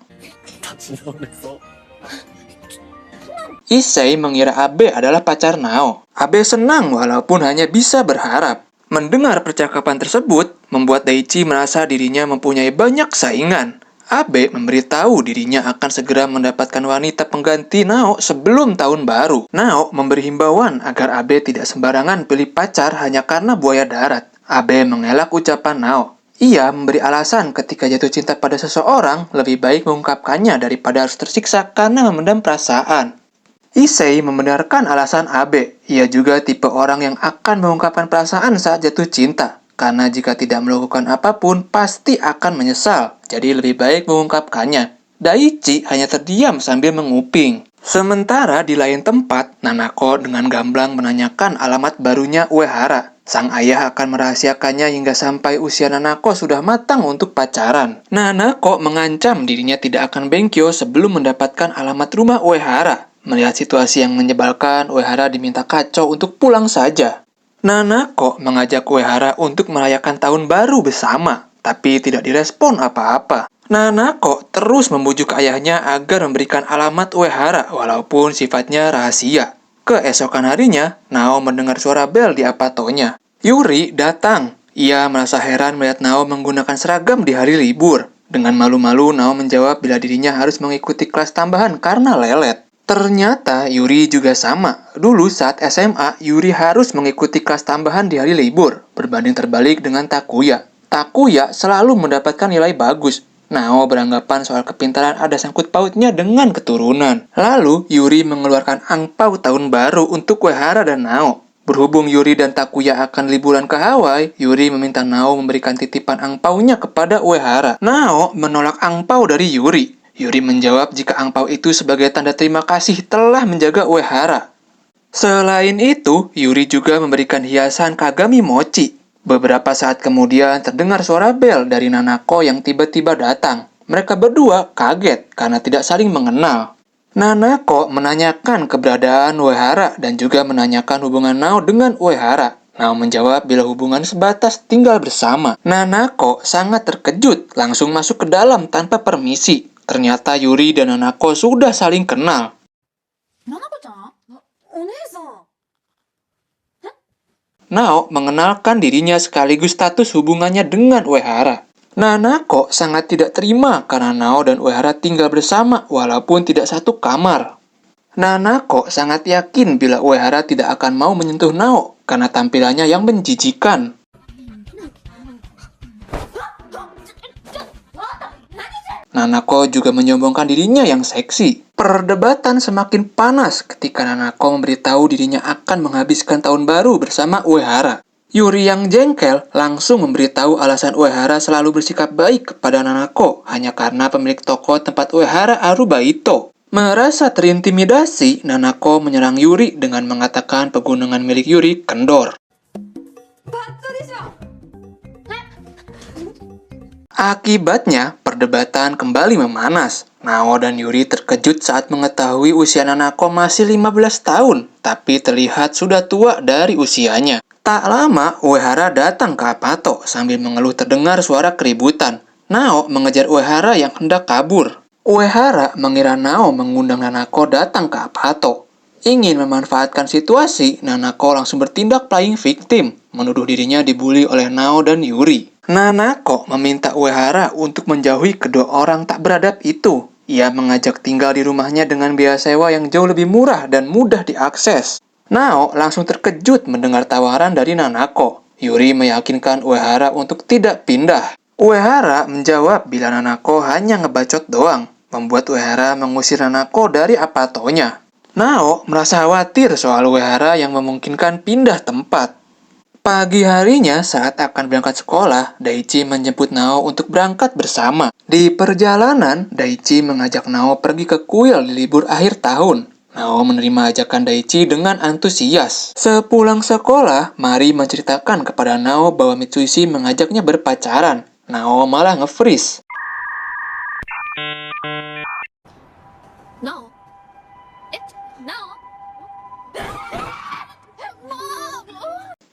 Issei mengira Abe adalah pacar Nao. Abe senang walaupun hanya bisa berharap. Mendengar percakapan tersebut, membuat Daichi merasa dirinya mempunyai banyak saingan. Abe memberitahu dirinya akan segera mendapatkan wanita pengganti Nao sebelum tahun baru. Nao memberi himbauan agar Abe tidak sembarangan pilih pacar hanya karena buaya darat. Abe mengelak ucapan Nao. Ia memberi alasan ketika jatuh cinta pada seseorang, lebih baik mengungkapkannya daripada harus tersiksa karena memendam perasaan. Issei membenarkan alasan Abe. Ia juga tipe orang yang akan mengungkapkan perasaan saat jatuh cinta. Karena jika tidak melakukan apapun, pasti akan menyesal. Jadi lebih baik mengungkapkannya. Daichi hanya terdiam sambil menguping. Sementara di lain tempat, Nanako dengan gamblang menanyakan alamat barunya Uehara. Sang ayah akan merahasiakannya hingga sampai usia Nanako sudah matang untuk pacaran. Nanako mengancam dirinya tidak akan benkyo sebelum mendapatkan alamat rumah Uehara. Melihat situasi yang menyebalkan, Uehara diminta kacau untuk pulang saja. Nanako mengajak Uehara untuk merayakan tahun baru bersama, tapi tidak direspon apa-apa. Nanako terus membujuk ayahnya agar memberikan alamat Uehara walaupun sifatnya rahasia. Keesokan harinya, Nao mendengar suara bel di apatonya. Yuri datang. Ia merasa heran melihat Nao menggunakan seragam di hari libur. Dengan malu-malu, Nao menjawab bila dirinya harus mengikuti kelas tambahan karena lelet. Ternyata Yuri juga sama. Dulu saat SMA, Yuri harus mengikuti kelas tambahan di hari libur. Berbanding terbalik dengan Takuya. Takuya selalu mendapatkan nilai bagus. Nao beranggapan soal kepintaran ada sangkut pautnya dengan keturunan. Lalu, Yuri mengeluarkan angpau tahun baru untuk Uehara dan Nao. Berhubung Yuri dan Takuya akan liburan ke Hawaii, Yuri meminta Nao memberikan titipan angpaunya kepada Uehara. Nao menolak angpau dari Yuri. Yuri menjawab jika angpau itu sebagai tanda terima kasih telah menjaga Uehara. Selain itu, Yuri juga memberikan hiasan Kagami Mochi. Beberapa saat kemudian terdengar suara bel dari Nanako yang tiba-tiba datang. Mereka berdua kaget karena tidak saling mengenal. Nanako menanyakan keberadaan Uehara dan juga menanyakan hubungan Nao dengan Uehara. Nao menjawab bila hubungan sebatas tinggal bersama. Nanako sangat terkejut, langsung masuk ke dalam tanpa permisi. Ternyata Yuri dan Nanako sudah saling kenal. Nanako-chan? Onesan. Nao mengenalkan dirinya sekaligus status hubungannya dengan Uehara. Nanako sangat tidak terima karena Nao dan Uehara tinggal bersama walaupun tidak satu kamar. Nanako sangat yakin bila Uehara tidak akan mau menyentuh Nao karena tampilannya yang menjijikan. Nanako juga menyombongkan dirinya yang seksi. Perdebatan semakin panas ketika Nanako memberitahu dirinya akan menghabiskan tahun baru bersama Uehara. Yuri yang jengkel langsung memberitahu alasan Uehara selalu bersikap baik kepada Nanako hanya karena pemilik toko tempat Uehara Arubaito. Merasa terintimidasi, Nanako menyerang Yuri dengan mengatakan pegunungan milik Yuri kendor. Akibatnya, perdebatan kembali memanas. Nao dan Yuri terkejut saat mengetahui usia Nanako masih 15 tahun, tapi terlihat sudah tua dari usianya. Tak lama, Uehara datang ke Apato sambil mengeluh terdengar suara keributan. Nao mengejar Uehara yang hendak kabur. Uehara mengira Nao mengundang Nanako datang ke Apato. Ingin memanfaatkan situasi, Nanako langsung bertindak playing victim, menuduh dirinya dibully oleh Nao dan Yuri. Nanako meminta Uehara untuk menjauhi kedua orang tak beradab itu. Ia mengajak tinggal di rumahnya dengan biaya sewa yang jauh lebih murah dan mudah diakses. Nao langsung terkejut mendengar tawaran dari Nanako. Yuri meyakinkan Uehara untuk tidak pindah. Uehara menjawab bila Nanako hanya ngebacot doang, membuat Uehara mengusir Nanako dari apatonya. Nao merasa khawatir soal Uehara yang memungkinkan pindah tempat. Pagi harinya saat akan berangkat sekolah, Daichi menjemput Nao untuk berangkat bersama. Di perjalanan, Daichi mengajak Nao pergi ke kuil di libur akhir tahun. Nao menerima ajakan Daichi dengan antusias. Sepulang sekolah, Mari menceritakan kepada Nao bahwa Mitsuishi mengajaknya berpacaran. Nao malah nge-freeze. Nao? Nao?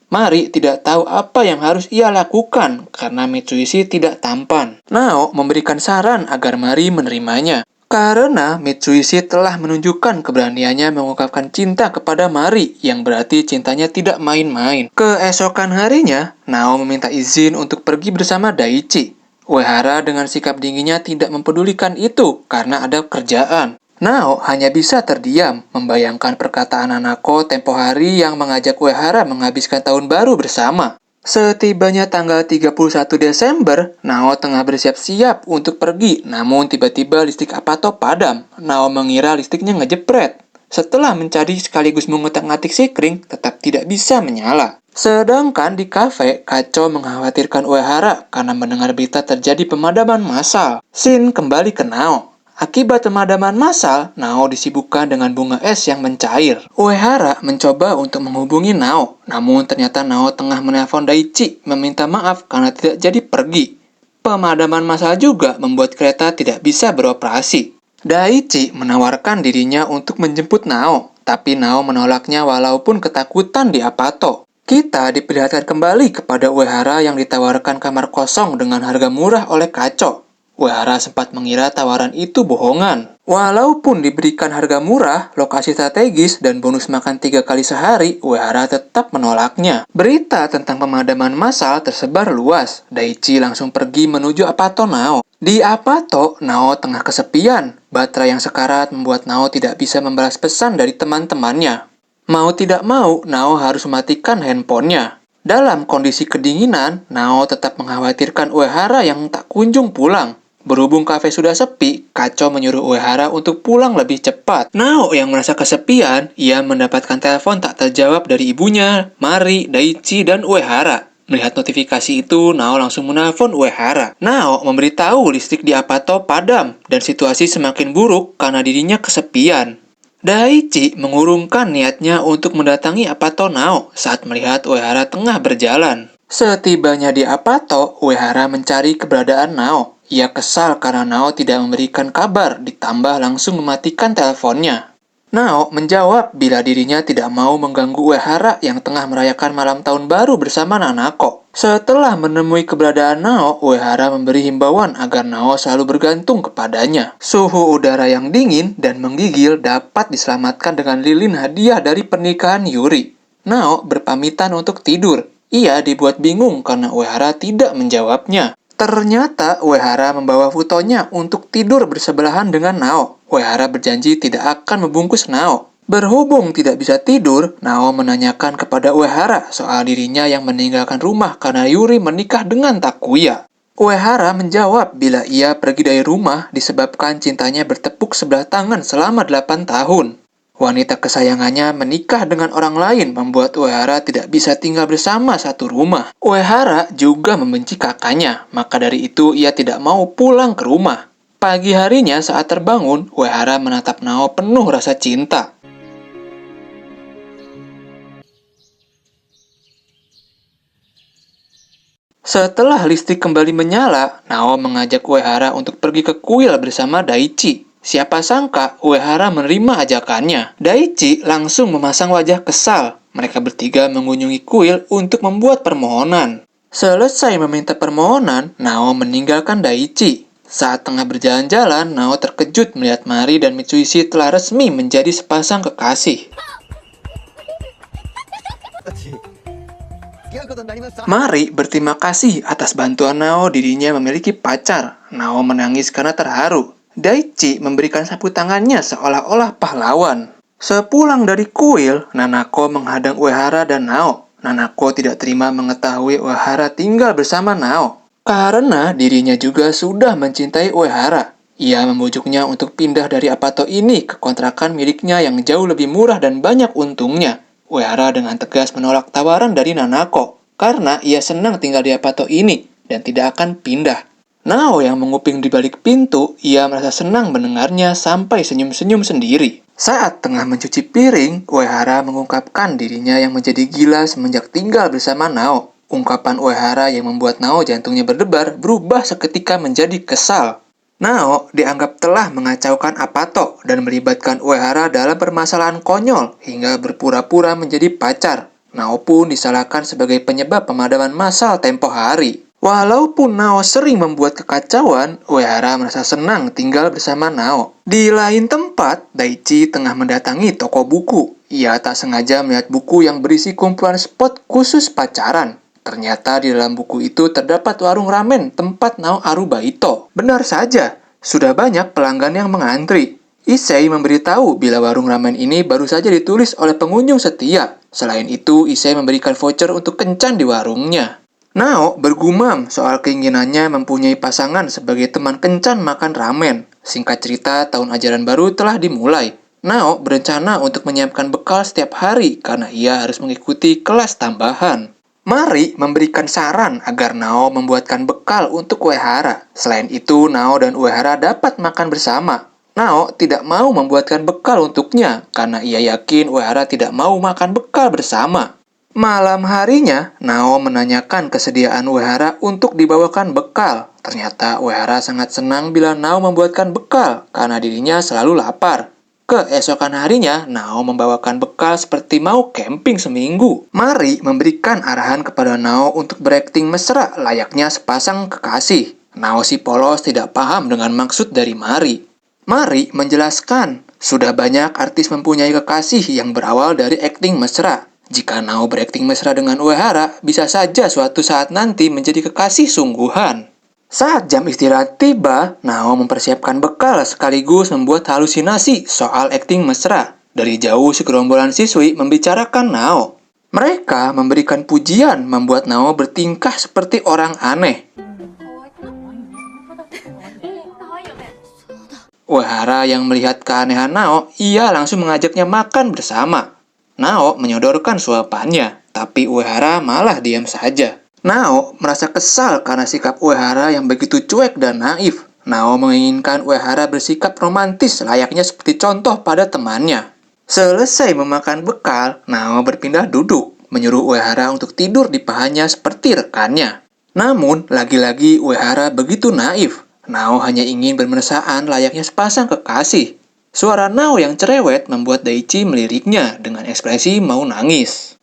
Mari tidak tahu apa yang harus ia lakukan karena Mitsuishi tidak tampan. Nao memberikan saran agar Mari menerimanya. Karena Mitsuishi telah menunjukkan keberaniannya mengungkapkan cinta kepada Mari, yang berarti cintanya tidak main-main. Keesokan harinya, Nao meminta izin untuk pergi bersama Daichi. Uehara dengan sikap dinginnya tidak mempedulikan itu karena ada kerjaan. Nao hanya bisa terdiam, membayangkan perkataan Nanako tempo hari yang mengajak Uehara menghabiskan tahun baru bersama. Setibanya tanggal 31 Desember, Nao tengah bersiap-siap untuk pergi, namun tiba-tiba listrik Apato padam. Nao mengira listriknya ngejepret. Setelah mencari sekaligus mengutak-ngatik sikring, tetap tidak bisa menyala. Sedangkan di kafe, Kaco mengkhawatirkan Uehara karena mendengar berita terjadi pemadaman massal. Shin kembali ke Nao. Akibat pemadaman massal, Nao disibukkan dengan bunga es yang mencair. Uehara mencoba untuk menghubungi Nao, namun ternyata Nao tengah menelpon Daichi meminta maaf karena tidak jadi pergi. Pemadaman massal juga membuat kereta tidak bisa beroperasi. Daichi menawarkan dirinya untuk menjemput Nao, tapi Nao menolaknya walaupun ketakutan di Apato. Kita diperlihatkan kembali kepada Uehara yang ditawarkan kamar kosong dengan harga murah oleh Kaco. Uehara sempat mengira tawaran itu bohongan. Walaupun diberikan harga murah, lokasi strategis, dan bonus makan 3 kali sehari, Uehara tetap menolaknya. Berita tentang pemadaman massal tersebar luas. Daichi langsung pergi menuju Apato Nao. Di Apato, Nao tengah kesepian. Baterai yang sekarat membuat Nao tidak bisa membalas pesan dari teman-temannya. Mau tidak mau, Nao harus mematikan handphonenya. Dalam kondisi kedinginan, Nao tetap mengkhawatirkan Uehara yang tak kunjung pulang. Berhubung kafe sudah sepi, Kaco menyuruh Uehara untuk pulang lebih cepat. Nao yang merasa kesepian, ia mendapatkan telepon tak terjawab dari ibunya, Mari, Daichi, dan Uehara. Melihat notifikasi itu, Nao langsung menelpon Uehara. Nao memberitahu listrik di Apato padam, dan situasi semakin buruk karena dirinya kesepian. Daichi mengurungkan niatnya untuk mendatangi Apato Nao saat melihat Uehara tengah berjalan. Setibanya di Apato, Uehara mencari keberadaan Nao. Ia kesal karena Nao tidak memberikan kabar, ditambah langsung mematikan teleponnya. Nao menjawab bila dirinya tidak mau mengganggu Uehara yang tengah merayakan malam tahun baru bersama Nanako. Setelah menemui keberadaan Nao, Uehara memberi himbauan agar Nao selalu bergantung kepadanya. Suhu udara yang dingin dan menggigil dapat diselamatkan dengan lilin hadiah dari pernikahan Yuri. Nao berpamitan untuk tidur. Ia dibuat bingung karena Uehara tidak menjawabnya. Ternyata Uehara membawa fotonya untuk tidur bersebelahan dengan Nao. Uehara berjanji tidak akan membungkus Nao. Berhubung tidak bisa tidur, Nao menanyakan kepada Uehara soal dirinya yang meninggalkan rumah karena Yuri menikah dengan Takuya. Uehara menjawab bila ia pergi dari rumah disebabkan cintanya bertepuk sebelah tangan selama 8 tahun. Wanita kesayangannya menikah dengan orang lain membuat Uehara tidak bisa tinggal bersama satu rumah. Uehara juga membenci kakaknya, maka dari itu ia tidak mau pulang ke rumah. Pagi harinya saat terbangun, Uehara menatap Nao penuh rasa cinta. Setelah listrik kembali menyala, Nao mengajak Uehara untuk pergi ke kuil bersama Daichi. Siapa sangka Uehara menerima ajakannya. Daichi langsung memasang wajah kesal. Mereka bertiga mengunjungi kuil untuk membuat permohonan. Selesai meminta permohonan, Nao meninggalkan Daichi. Saat tengah berjalan-jalan, Nao terkejut melihat Mari dan Mitsuishi telah resmi menjadi sepasang kekasih. Mari berterima kasih atas bantuan Nao dirinya memiliki pacar. Nao menangis karena terharu. Daichi memberikan sapu tangannya seolah-olah pahlawan. Sepulang dari kuil, Nanako menghadang Uehara dan Nao. Nanako tidak terima mengetahui Uehara tinggal bersama Nao. Karena dirinya juga sudah mencintai Uehara. Ia membujuknya untuk pindah dari Apato ini ke kontrakan miliknya yang jauh lebih murah dan banyak untungnya. Uehara dengan tegas menolak tawaran dari Nanako, karena ia senang tinggal di Apato ini dan tidak akan pindah. Nao yang menguping di balik pintu, ia merasa senang mendengarnya sampai senyum-senyum sendiri. Saat tengah mencuci piring, Uehara mengungkapkan dirinya yang menjadi gila semenjak tinggal bersama Nao. Ungkapan Uehara yang membuat Nao jantungnya berdebar berubah seketika menjadi kesal. Nao dianggap telah mengacaukan Apato dan melibatkan Uehara dalam permasalahan konyol hingga berpura-pura menjadi pacar. Nao pun disalahkan sebagai penyebab pemadaman massal tempo hari. Walaupun Nao sering membuat kekacauan, Uehara merasa senang tinggal bersama Nao. Di lain tempat, Daichi tengah mendatangi toko buku. Ia tak sengaja melihat buku yang berisi kumpulan spot khusus pacaran. Ternyata di dalam buku itu terdapat warung ramen tempat Nao Arubaito. Benar saja, sudah banyak pelanggan yang mengantri. Issei memberitahu bila warung ramen ini baru saja ditulis oleh pengunjung setia. Selain itu, Issei memberikan voucher untuk kencan di warungnya. Nao bergumam soal keinginannya mempunyai pasangan sebagai teman kencan makan ramen. Singkat cerita, tahun ajaran baru telah dimulai. Nao berencana untuk menyiapkan bekal setiap hari karena ia harus mengikuti kelas tambahan. Mari memberikan saran agar Nao membuatkan bekal untuk Uehara. Selain itu, Nao dan Uehara dapat makan bersama. Nao tidak mau membuatkan bekal untuknya karena ia yakin Uehara tidak mau makan bekal bersama. Malam harinya, Nao menanyakan kesediaan Uehara untuk dibawakan bekal. Ternyata Uehara sangat senang bila Nao membuatkan bekal karena dirinya selalu lapar. Keesokan harinya, Nao membawakan bekal seperti mau camping seminggu. Mari memberikan arahan kepada Nao untuk berakting mesra layaknya sepasang kekasih. Nao si polos tidak paham dengan maksud dari Mari. Mari menjelaskan, sudah banyak artis mempunyai kekasih yang berawal dari akting mesra. Jika Nao berakting mesra dengan Uehara, bisa saja suatu saat nanti menjadi kekasih sungguhan. Saat jam istirahat tiba, Nao mempersiapkan bekal sekaligus membuat halusinasi soal akting mesra. Dari jauh segerombolan siswi membicarakan Nao. Mereka memberikan pujian membuat Nao bertingkah seperti orang aneh. Uehara yang melihat keanehan Nao, ia langsung mengajaknya makan bersama. Nao menyodorkan suapannya, tapi Uehara malah diam saja. Nao merasa kesal karena sikap Uehara yang begitu cuek dan naif. Nao menginginkan Uehara bersikap romantis layaknya seperti contoh pada temannya. Selesai memakan bekal, Nao berpindah duduk, menyuruh Uehara untuk tidur di pahanya seperti rekannya. Namun, lagi-lagi Uehara begitu naif. Nao hanya ingin bermesraan layaknya sepasang kekasih. Suara Nao yang cerewet membuat Daichi meliriknya dengan ekspresi mau nangis.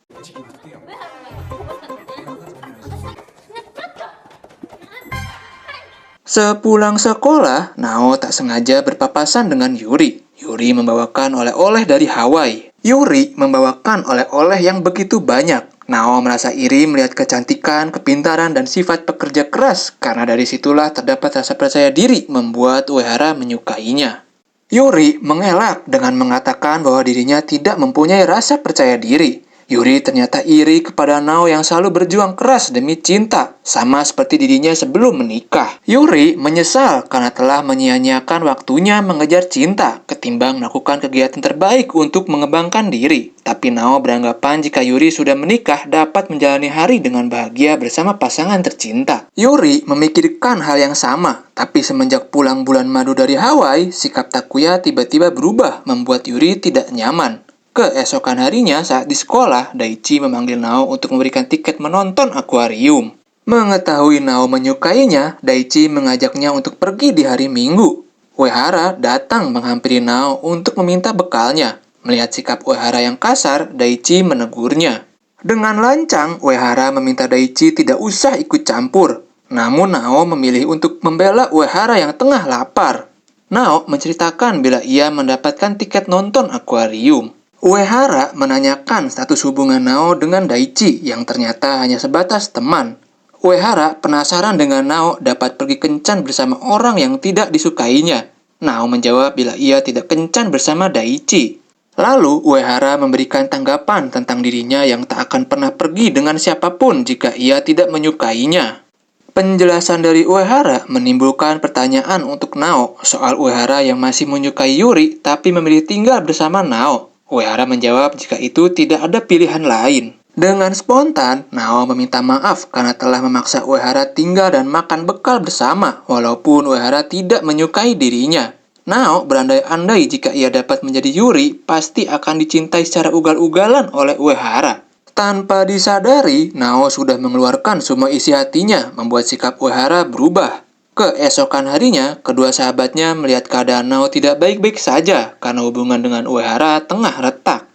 Sepulang sekolah, Nao tak sengaja berpapasan dengan Yuri. Yuri membawakan oleh-oleh dari Hawaii. Yuri membawakan oleh-oleh yang begitu banyak. Nao merasa iri melihat kecantikan, kepintaran, dan sifat pekerja keras karena dari situlah terdapat rasa percaya diri membuat Uehara menyukainya. Yuri mengelak dengan mengatakan bahwa dirinya tidak mempunyai rasa percaya diri. Yuri ternyata iri kepada Nao yang selalu berjuang keras demi cinta, sama seperti dirinya sebelum menikah. Yuri menyesal karena telah menyia-nyiakan waktunya mengejar cinta, ketimbang melakukan kegiatan terbaik untuk mengembangkan diri. Tapi Nao beranggapan jika Yuri sudah menikah dapat menjalani hari dengan bahagia bersama pasangan tercinta. Yuri memikirkan hal yang sama, tapi semenjak pulang bulan madu dari Hawaii, sikap Takuya tiba-tiba berubah, membuat Yuri tidak nyaman. Keesokan harinya saat di sekolah, Daichi memanggil Nao untuk memberikan tiket menonton akuarium. Mengetahui Nao menyukainya, Daichi mengajaknya untuk pergi di hari Minggu. Uehara datang menghampiri Nao untuk meminta bekalnya. Melihat sikap Uehara yang kasar, Daichi menegurnya. Dengan lancang, Uehara meminta Daichi tidak usah ikut campur. Namun Nao memilih untuk membela Uehara yang tengah lapar. Nao menceritakan bila ia mendapatkan tiket nonton akuarium. Uehara menanyakan status hubungan Nao dengan Daichi yang ternyata hanya sebatas teman. Uehara penasaran dengan Nao dapat pergi kencan bersama orang yang tidak disukainya. Nao menjawab bila ia tidak kencan bersama Daichi. Lalu Uehara memberikan tanggapan tentang dirinya yang tak akan pernah pergi dengan siapapun jika ia tidak menyukainya. Penjelasan dari Uehara menimbulkan pertanyaan untuk Nao soal Uehara yang masih menyukai Yuri tapi memilih tinggal bersama Nao. Uehara menjawab jika itu tidak ada pilihan lain. Dengan spontan, Nao meminta maaf karena telah memaksa Uehara tinggal dan makan bekal bersama, walaupun Uehara tidak menyukai dirinya. Nao berandai-andai jika ia dapat menjadi Yuri, pasti akan dicintai secara ugal-ugalan oleh Uehara. Tanpa disadari, Nao sudah mengeluarkan semua isi hatinya, membuat sikap Uehara berubah. Keesokan harinya, kedua sahabatnya melihat keadaan Nao tidak baik-baik saja karena hubungan dengan Uehara tengah retak.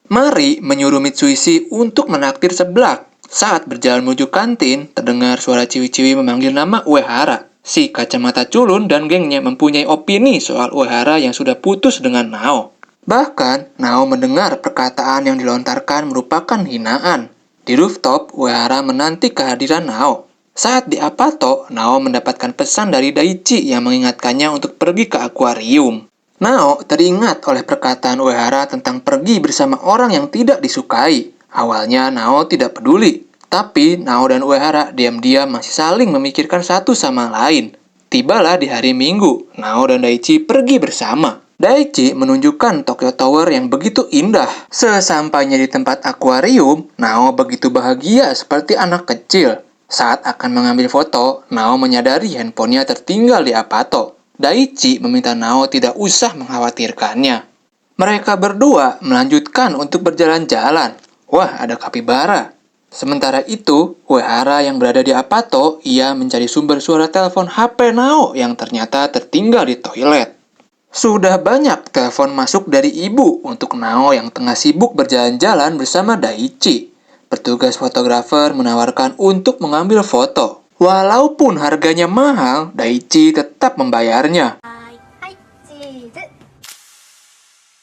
Mari menyuruh Mitsuishi untuk menakdir seblak. Saat berjalan menuju kantin, terdengar suara ciwi-ciwi memanggil nama Uehara. Si kacamata culun dan gengnya mempunyai opini soal Uehara yang sudah putus dengan Nao. Bahkan, Nao mendengar perkataan yang dilontarkan merupakan hinaan. Di rooftop, Uehara menanti kehadiran Nao. Saat di Apato, Nao mendapatkan pesan dari Daichi yang mengingatkannya untuk pergi ke akuarium. Nao teringat oleh perkataan Uehara tentang pergi bersama orang yang tidak disukai. Awalnya Nao tidak peduli, tapi Nao dan Uehara diam-diam masih saling memikirkan satu sama lain. Tibalah di hari Minggu, Nao dan Daichi pergi bersama. Daichi menunjukkan Tokyo Tower yang begitu indah. Sesampainya di tempat akuarium, Nao begitu bahagia seperti anak kecil. Saat akan mengambil foto, Nao menyadari handphonenya tertinggal di Apato. Daichi meminta Nao tidak usah mengkhawatirkannya. Mereka berdua melanjutkan untuk berjalan-jalan. Wah, ada kapibara. Sementara itu, Uehara yang berada di Apato, ia mencari sumber suara telepon HP Nao yang ternyata tertinggal di toilet. Sudah banyak telepon masuk dari ibu untuk Nao yang tengah sibuk berjalan-jalan bersama Daichi. Petugas fotografer menawarkan untuk mengambil foto. Walaupun harganya mahal, Daichi tetap membayarnya.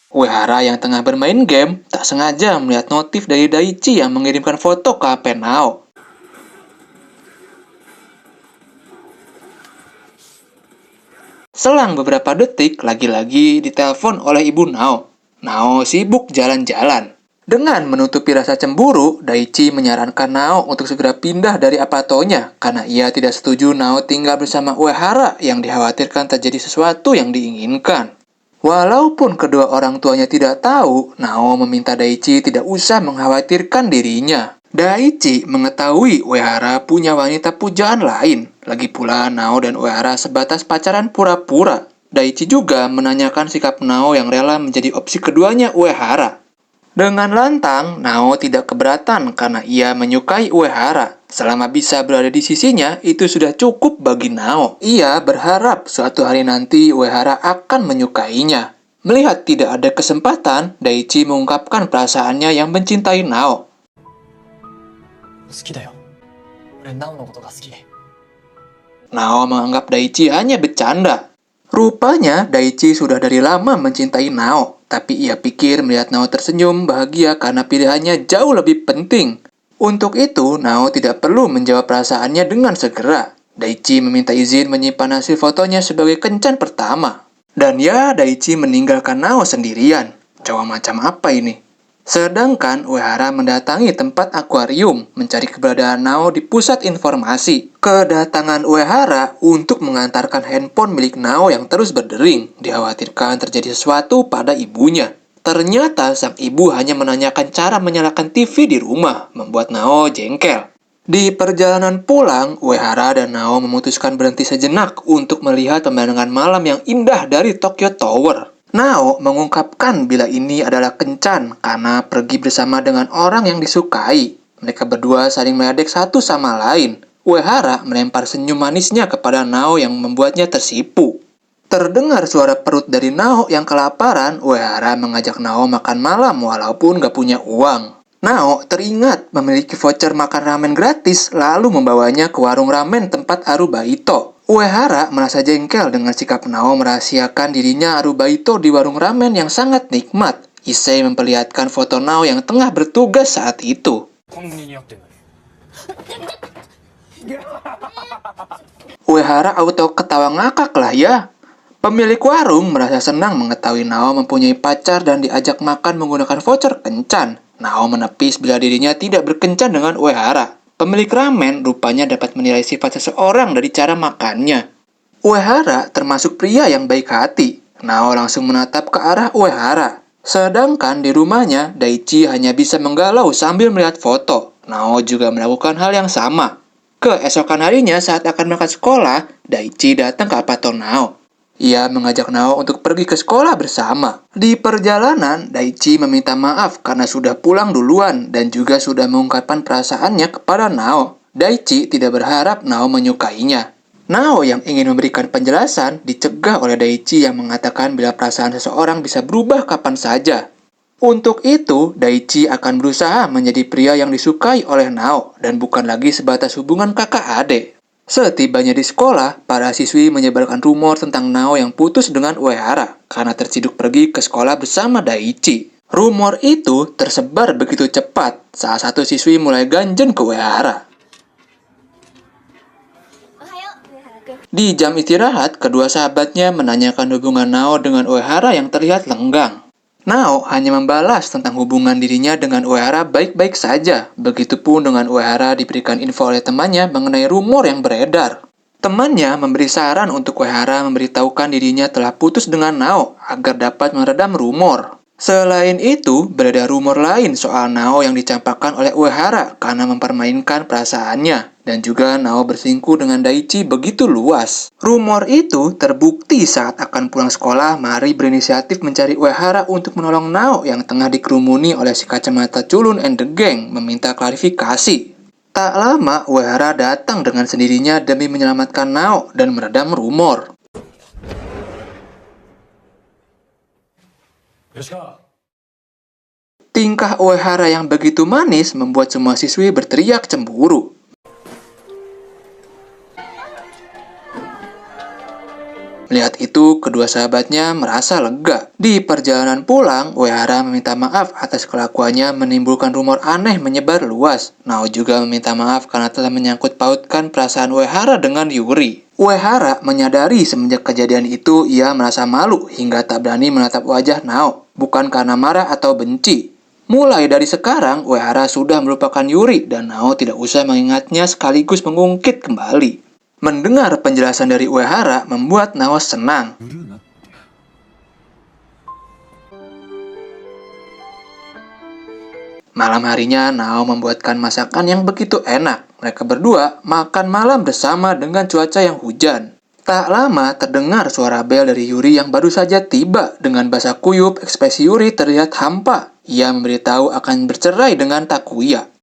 Uehara yang tengah bermain game tak sengaja melihat notif dari Daichi yang mengirimkan foto ke HP Nao. Selang beberapa detik, lagi-lagi ditelepon oleh ibu Nao. Nao sibuk jalan-jalan. Dengan menutupi rasa cemburu, Daichi menyarankan Nao untuk segera pindah dari apatonya karena ia tidak setuju Nao tinggal bersama Uehara yang dikhawatirkan terjadi sesuatu yang diinginkan. Walaupun kedua orang tuanya tidak tahu, Nao meminta Daichi tidak usah mengkhawatirkan dirinya. Daichi mengetahui Uehara punya wanita pujaan lain. Lagi pula Nao dan Uehara sebatas pacaran pura-pura. Daichi juga menanyakan sikap Nao yang rela menjadi opsi keduanya Uehara. Dengan lantang, Nao tidak keberatan karena ia menyukai Uehara. Selama bisa berada di sisinya, itu sudah cukup bagi Nao. Ia berharap suatu hari nanti Uehara akan menyukainya. Melihat tidak ada kesempatan, Daichi mengungkapkan perasaannya yang mencintai Nao. Nao menganggap Daichi hanya bercanda. Rupanya Daichi sudah dari lama mencintai Nao, tapi ia pikir melihat Nao tersenyum bahagia karena pilihannya jauh lebih penting. Untuk itu, Nao tidak perlu menjawab perasaannya dengan segera. Daichi meminta izin menyimpan hasil fotonya sebagai kencan pertama. Dan ya, Daichi meninggalkan Nao sendirian. Cowok macam apa ini? Sedangkan Uehara mendatangi tempat akuarium, mencari keberadaan Nao di pusat informasi. Kedatangan Uehara untuk mengantarkan handphone milik Nao yang terus berdering, dikhawatirkan terjadi sesuatu pada ibunya. Ternyata sang ibu hanya menanyakan cara menyalakan TV di rumah, membuat Nao jengkel. Di perjalanan pulang, Uehara dan Nao memutuskan berhenti sejenak untuk melihat pemandangan malam yang indah dari Tokyo Tower. Nao mengungkapkan bila ini adalah kencan karena pergi bersama dengan orang yang disukai. Mereka berdua saling meledek satu sama lain. Uehara melempar senyum manisnya kepada Nao yang membuatnya tersipu. Terdengar suara perut dari Nao yang kelaparan, Uehara mengajak Nao makan malam walaupun gak punya uang. Nao teringat memiliki voucher makan ramen gratis lalu membawanya ke warung ramen tempat Arubaito. Uehara merasa jengkel dengan sikap Nao merahasiakan dirinya Arubaito di warung ramen yang sangat nikmat. Issei memperlihatkan foto Nao yang tengah bertugas saat itu. Uehara auto ketawa ngakak lah ya. Pemilik warung merasa senang mengetahui Nao mempunyai pacar dan diajak makan menggunakan voucher kencan. Nao menepis bila dirinya tidak berkencan dengan Uehara. Pemilik ramen rupanya dapat menilai sifat seseorang dari cara makannya. Uehara termasuk pria yang baik hati. Nao langsung menatap ke arah Uehara. Sedangkan di rumahnya, Daichi hanya bisa menggalau sambil melihat foto. Nao juga melakukan hal yang sama. Keesokan harinya saat akan berangkat sekolah, Daichi datang ke apartemen Nao. Ia mengajak Nao untuk pergi ke sekolah bersama. Di perjalanan, Daichi meminta maaf karena sudah pulang duluan dan juga sudah mengungkapkan perasaannya kepada Nao. Daichi tidak berharap Nao menyukainya. Nao yang ingin memberikan penjelasan dicegah oleh Daichi yang mengatakan bila perasaan seseorang bisa berubah kapan saja. Untuk itu, Daichi akan berusaha menjadi pria yang disukai oleh Nao dan bukan lagi sebatas hubungan kakak adik. Setibanya di sekolah, para siswi menyebarkan rumor tentang Nao yang putus dengan Uehara karena terciduk pergi ke sekolah bersama Daichi. Rumor itu tersebar begitu cepat, salah satu siswi mulai ganjen ke Uehara. Di jam istirahat, kedua sahabatnya menanyakan hubungan Nao dengan Uehara yang terlihat lenggang. Nao hanya membalas tentang hubungan dirinya dengan Uehara baik-baik saja. Begitupun dengan Uehara diberikan info oleh temannya mengenai rumor yang beredar. Temannya memberi saran untuk Uehara memberitahukan dirinya telah putus dengan Nao agar dapat meredam rumor. Selain itu, beredar rumor lain soal Nao yang dicampakkan oleh Uehara karena mempermainkan perasaannya. Dan juga Nao berselingkuh dengan Daichi begitu luas. Rumor itu terbukti saat akan pulang sekolah, Mari berinisiatif mencari Uehara untuk menolong Nao yang tengah dikerumuni oleh si kacamata culun and the gang meminta klarifikasi. Tak lama, Uehara datang dengan sendirinya demi menyelamatkan Nao dan meredam rumor. Tingkah Uehara yang begitu manis membuat semua siswi berteriak cemburu. Melihat itu, kedua sahabatnya merasa lega. Di perjalanan pulang, Uehara meminta maaf atas kelakuannya menimbulkan rumor aneh menyebar luas. Nao juga meminta maaf karena telah menyangkut pautkan perasaan Uehara dengan Yuri. Uehara menyadari semenjak kejadian itu ia merasa malu hingga tak berani menatap wajah Nao, bukan karena marah atau benci. Mulai dari sekarang, Uehara sudah melupakan Yuri dan Nao tidak usah mengingatnya sekaligus mengungkit kembali. Mendengar penjelasan dari Uehara membuat Nao senang. Malam harinya, Nao membuatkan masakan yang begitu enak. Mereka berdua makan malam bersama dengan cuaca yang hujan. Tak lama terdengar suara bel dari Yuri yang baru saja tiba. Dengan bahasa kuyup, ekspresi Yuri terlihat hampa. Ia memberitahu akan bercerai dengan Takuya.